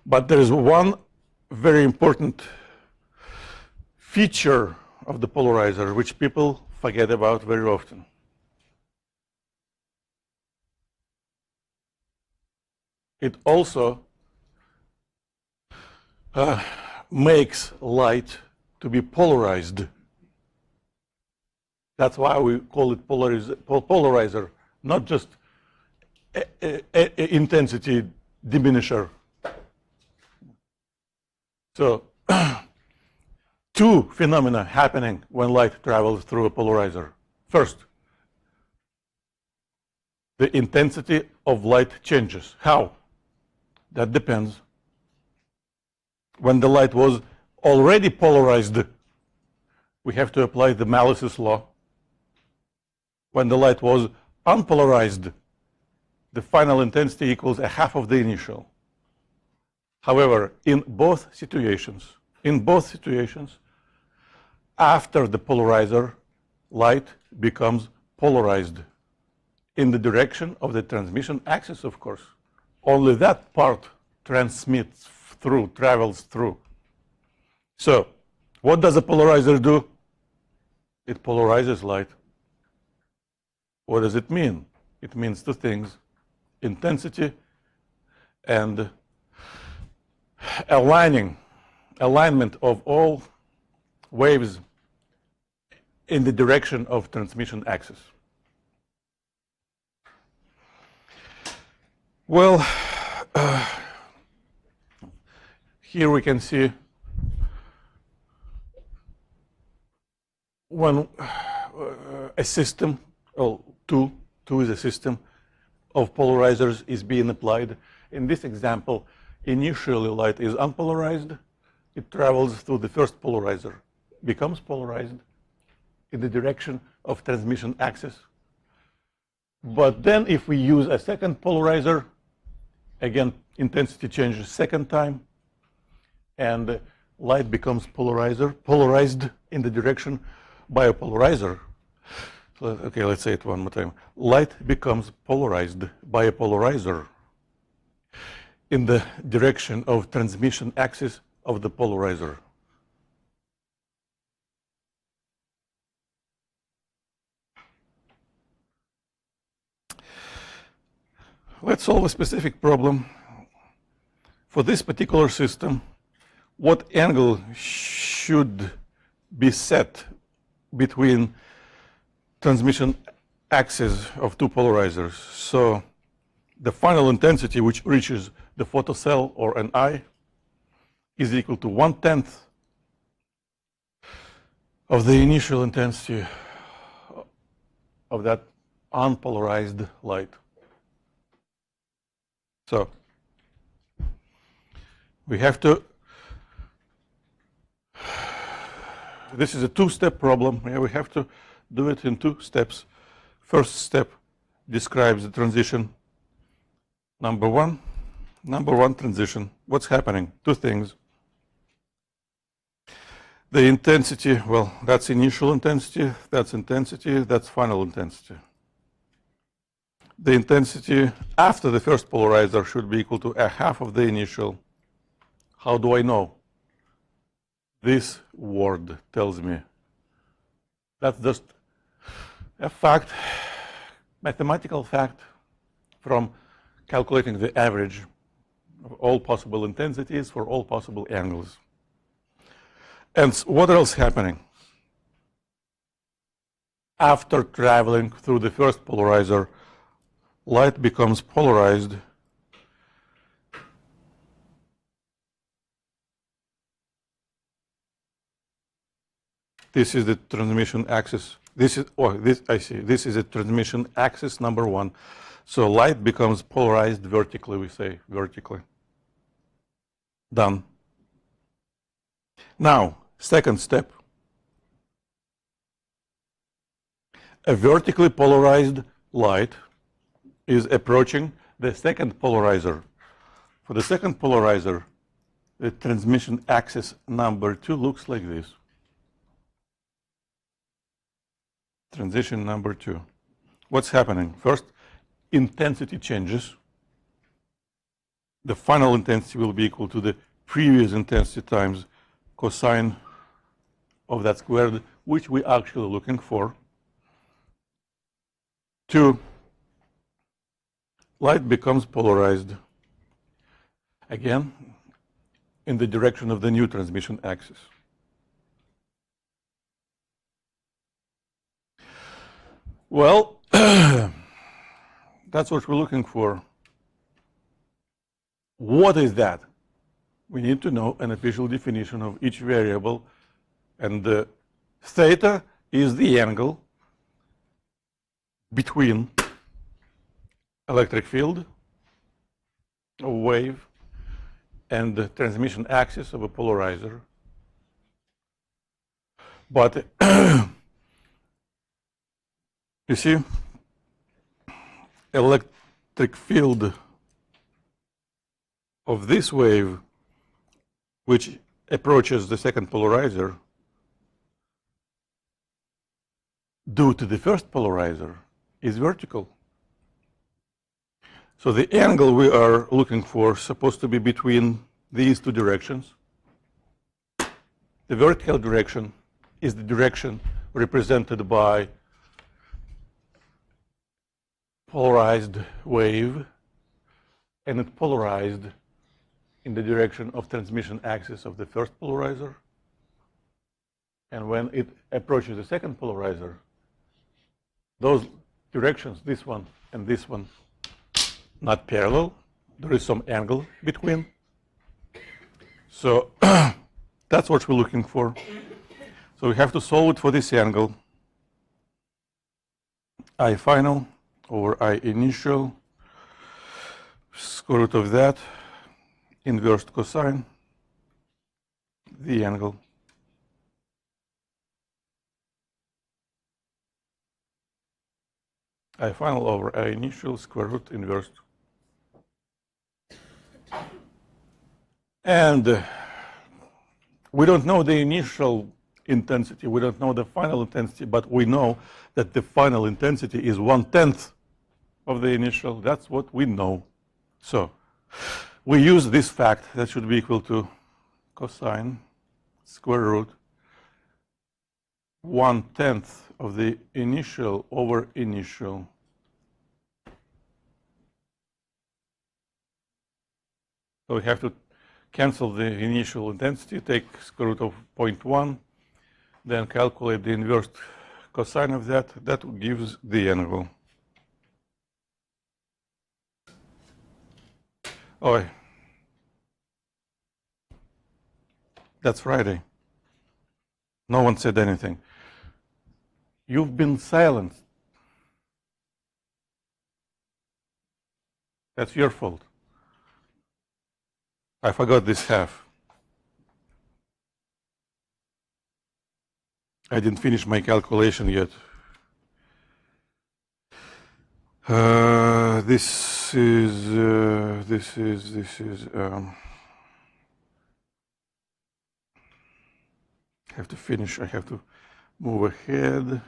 But there is one very important feature of the polarizer which people forget about very often. It also makes light to be polarized. That's why we call it polarizer, not just intensity diminisher. So two phenomena happening when light travels through a polarizer. First, the intensity of light changes. How? That depends. When the light was already polarized, we have to apply the Malice's law. When the light was unpolarized, the final intensity equals a half of the initial. However, in both situations, after the polarizer, light becomes polarized in the direction of the transmission axis, of course. Only that part transmits through, travels through. So, what does a polarizer do? It polarizes light. What does it mean? It means two things: intensity and alignment of all waves in the direction of transmission axis. Well, here we can see when a system, well, two is a system of polarizers is being applied. In this example, initially light is unpolarized. It travels through the first polarizer, becomes polarized in the direction of transmission axis. But then if we use a second polarizer, again, intensity changes second time, and light becomes polarized in the direction by a polarizer. So, okay, let's say it one more time. Light becomes polarized by a polarizer in the direction of transmission axis of the polarizer. Let's solve a specific problem. For this particular system, what angle should be set between transmission axes of two polarizers? So the final intensity which reaches the photocell or an eye is equal to 1/10 of the initial intensity of that unpolarized light. So we have to, this is a two-step problem. We have to do it in 2 steps. First step describes the transition. Number one transition. What's happening? 2 things. The intensity, well, that's initial intensity, that's final intensity. The intensity after the first polarizer should be equal to a half of the initial. How do I know? This word tells me. That's just a fact, mathematical fact from calculating the average of all possible intensities for all possible angles. And what else happening? After traveling through the first polarizer, light becomes polarized this is the transmission axis. This is a transmission axis number 1. So light becomes polarized vertically, we say, vertically. Done. Now, second step. A vertically polarized light is approaching the second polarizer. For the second polarizer, the transmission axis number 2 looks like this. Transition number 2. What's happening? First, intensity changes. The final intensity will be equal to the previous intensity times cosine of that squared, which we're actually looking for. 2, light becomes polarized again in the direction of the new transmission axis. Well, that's what we're looking for. What is that? We need to know an official definition of each variable, and theta is the angle between electric field, a wave, and the transmission axis of a polarizer. But you see, electric field of this wave, which approaches the second polarizer, due to the first polarizer, is vertical. So the angle we are looking for is supposed to be between these 2 directions. The vertical direction is the direction represented by polarized wave, and it polarized in the direction of transmission axis of the first polarizer. And when it approaches the second polarizer, those directions, this one and this one, not parallel. There is some angle between. So that's what we're looking for. So we have to solve it for this angle. I final over I initial, square root of that, inverse cosine, the angle. I final over I initial, square root, inverse. And we don't know the initial intensity, we don't know the final intensity, but we know that the final intensity is 1/10 of the initial. That's what we know. So we use this fact that should be equal to cosine square root 1/10 of the initial over initial. So we have to cancel the initial intensity, take square root of 0.1, then calculate the inverse cosine of that. That gives the angle. Oh, that's Friday. No one said anything. You've been silenced. That's your fault. I forgot this half. I didn't finish my calculation yet. This is I have to finish, I have to move ahead.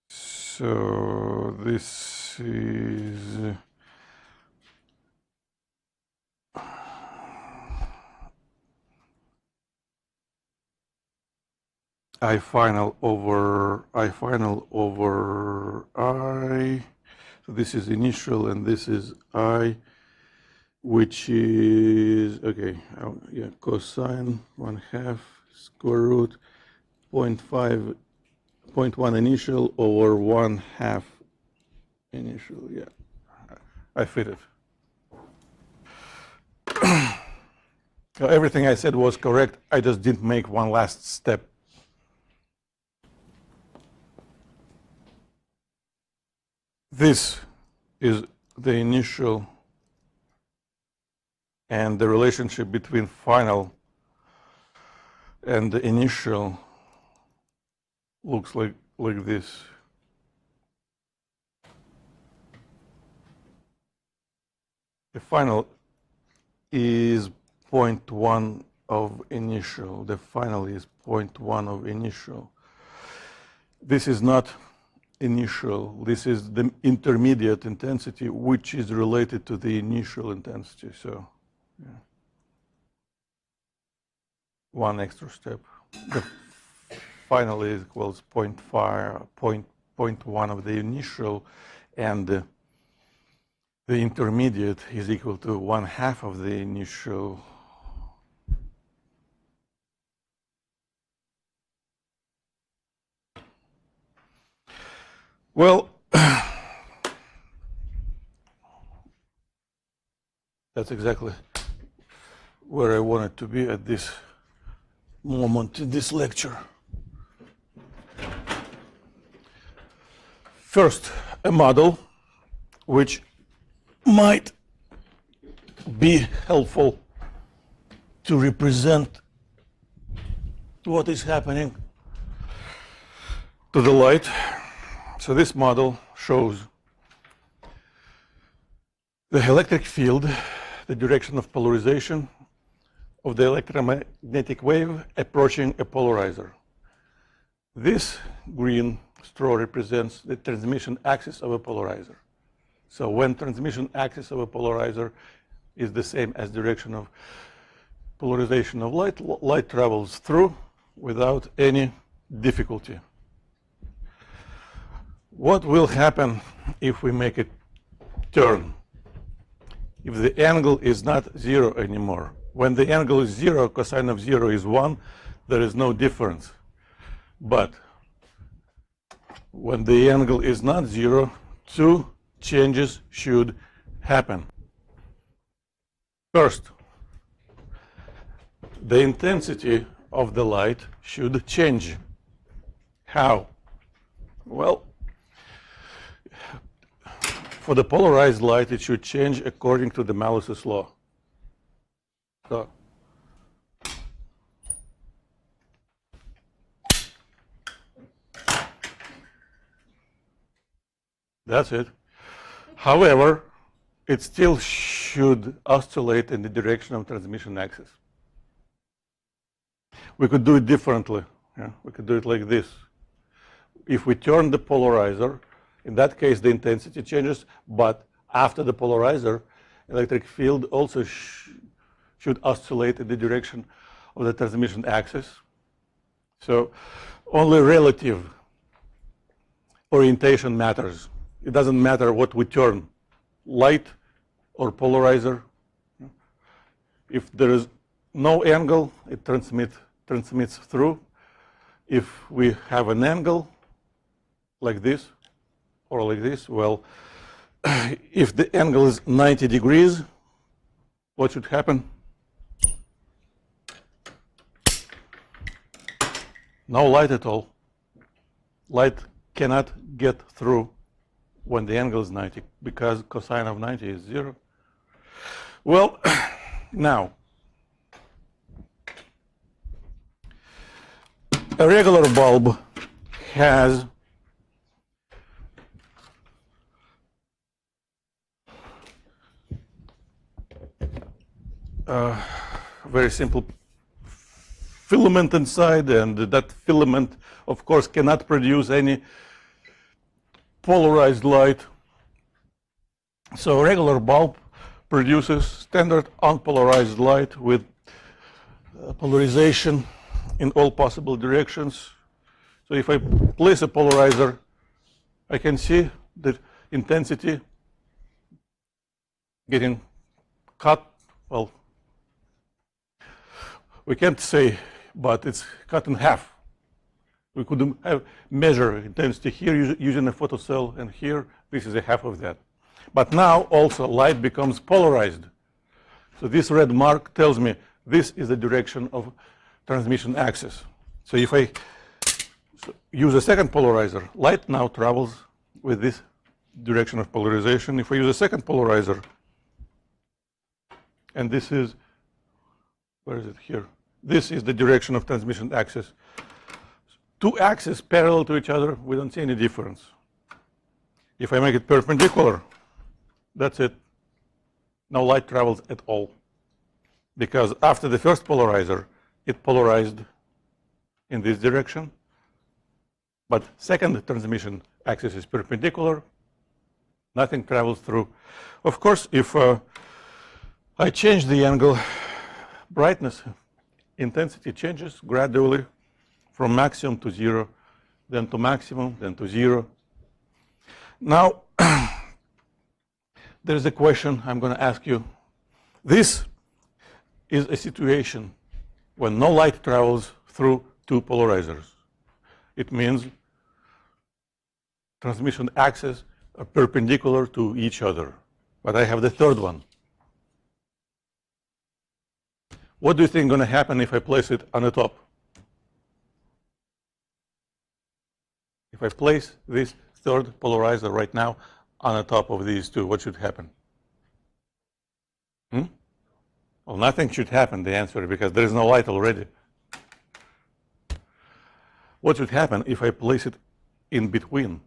So this is I final over I. So this is initial and this is I, which is, okay, yeah, cosine 1/2 square root 0.5, 0.1 initial over 1/2 initial, yeah. I fit it. Everything I said was correct. I just didn't make one last step. This is the initial and the relationship between final and the initial looks like this. The final is 0.1 of initial. The final is 0.1 of initial. This is not initial. This is the intermediate intensity, which is related to the initial intensity. So, yeah. One extra step. The final is equals 0.5, 0.1 of the initial, and the intermediate is equal to 1/2 of the initial. Well, that's exactly where I wanted to be at this moment in this lecture. First, a model which might be helpful to represent what is happening to the light. So this model shows the electric field, the direction of polarization of the electromagnetic wave approaching a polarizer. This green straw represents the transmission axis of a polarizer. So when transmission axis of a polarizer is the same as direction of polarization of light, light travels through without any difficulty. What will happen if we make it turn? If the angle is not 0 anymore. When the angle is 0, cosine of 0 is 1, there is no difference. But when the angle is not 0, two changes should happen. First, the intensity of the light should change. How? Well, for the polarized light, it should change according to the Malus's law. So, that's it. However, it still should oscillate in the direction of transmission axis. We could do it differently. Yeah? We could do it like this. If we turn the polarizer, in that case the intensity changes, but after the polarizer, electric field also should oscillate in the direction of the transmission axis. So only relative orientation matters. It doesn't matter what we turn, light or polarizer. If there is no angle, it transmits through. If we have an angle like this or like this, well, if the angle is 90 degrees, what should happen? No light at all. Light cannot get through when the angle is 90 because cosine of 90 is 0. Well, now, a regular bulb has a very simple filament inside, and that filament, of course, cannot produce any polarized light. So a regular bulb produces standard unpolarized light with polarization in all possible directions. So if I place a polarizer, I can see the intensity getting cut. Well, we can't say, but it's cut in half. We could measure intensity here using a photocell, and here this is a half of that. But now also light becomes polarized. So this red mark tells me this is the direction of transmission axis. So if I use a second polarizer, light now travels with this direction of polarization. If I use a second polarizer, and this is, where is it here? This is the direction of transmission axis. Two axes parallel to each other, we don't see any difference. If I make it perpendicular, that's it. No light travels at all. Because after the first polarizer, it polarized in this direction. But second transmission axis is perpendicular. Nothing travels through. Of course, if I change the angle, brightness, intensity changes gradually from maximum to 0, then to maximum, then to 0. Now, there's a question I'm going to ask you. This is a situation when no light travels through two polarizers. It means transmission axes are perpendicular to each other. But I have the third one. What do you think is going to happen if I place it on the top? If I place this third polarizer right now on the top of these two, what should happen? Well, nothing should happen, the answer, because there is no light already. What should happen if I place it in between?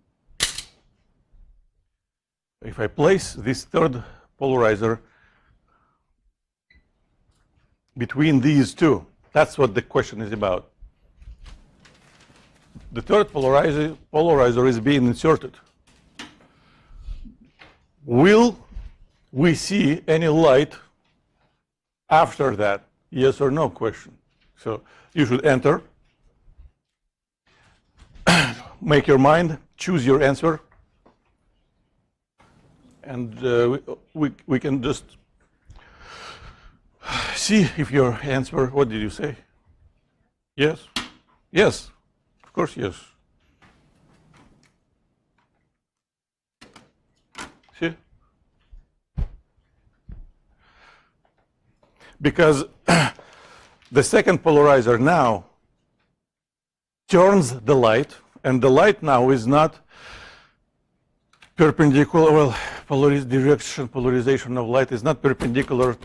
If I place this third polarizer between these two, that's what the question is about. The third polarizer is being inserted. Will we see any light after that? Yes or no question. So you should enter, make your mind, choose your answer, and we can just see if your answer, what did you say? Yes? Yes. Of course, yes. See? Because The second polarizer now turns the light, and the light now is not perpendicular, well, polarization of light is not perpendicular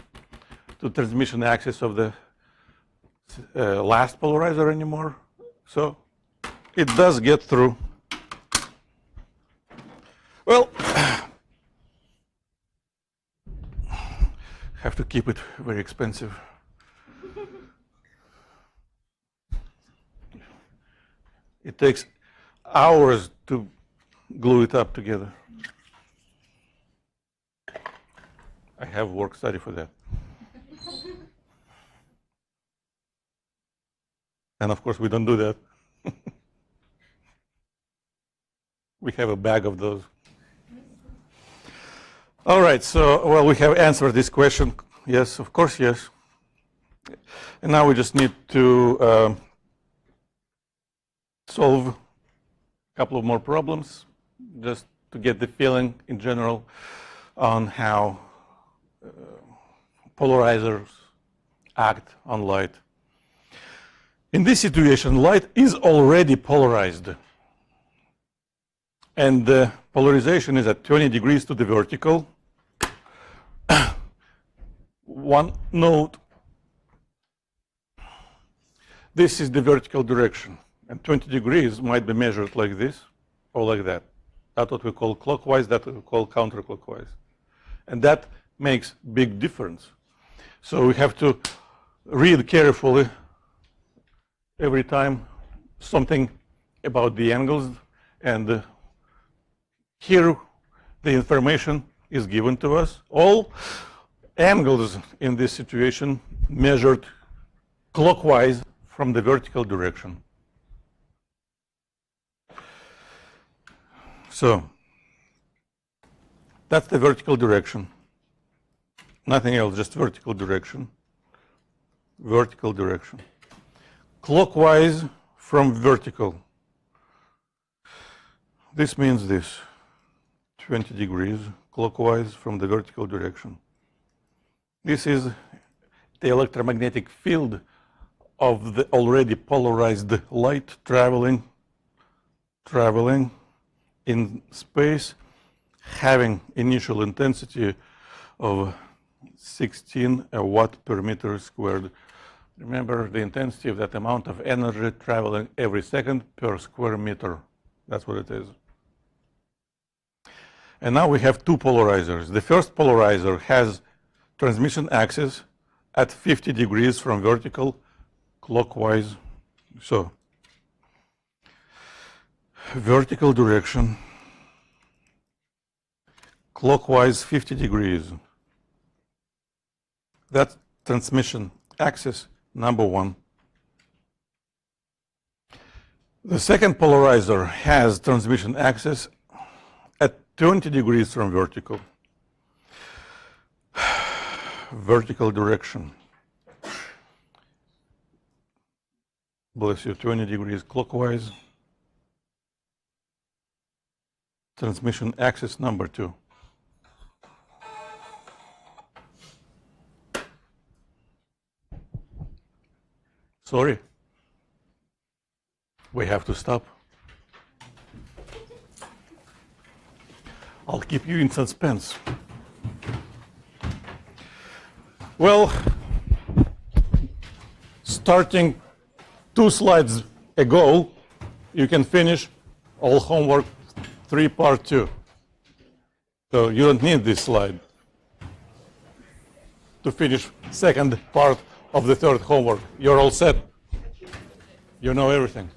to transmission axis of the last polarizer anymore. So it does get through. Well, have to keep it very expensive. It takes hours to glue it up together. I have work study for that. And of course, we don't do that. We have a bag of those. All right, so, well, we have answered this question. Yes, of course, yes. And now we just need to solve a couple of more problems, just to get the feeling in general on how polarizers act on light. In this situation, light is already polarized. And the polarization is at 20 degrees to the vertical. One note, this is the vertical direction. And 20 degrees might be measured like this or like that. That's what we call clockwise, that we call counterclockwise. And that makes big difference. So we have to read carefully every time something about the angles, and here the information is given to us. All angles in this situation measured clockwise from the vertical direction. So that's the vertical direction. Nothing else, just vertical direction. Vertical direction. Clockwise from vertical. This means this. 20 degrees clockwise from the vertical direction. This is the electromagnetic field of the already polarized light traveling in space, having initial intensity of 16 watt per meter squared. Remember the intensity of that amount of energy traveling every second per square meter. That's what it is. And now we have two polarizers. The first polarizer has transmission axis at 50 degrees from vertical clockwise. So vertical direction, clockwise 50 degrees. That's transmission axis number one. The second polarizer has transmission axis at 20 degrees from vertical. Vertical direction. Bless you, 20 degrees clockwise. Transmission axis number two. Sorry, we have to stop. I'll keep you in suspense. Well, starting 2 slides ago, you can finish all homework 3 part 2. So you don't need this slide to finish second part of the third homework. You're all set. You know everything.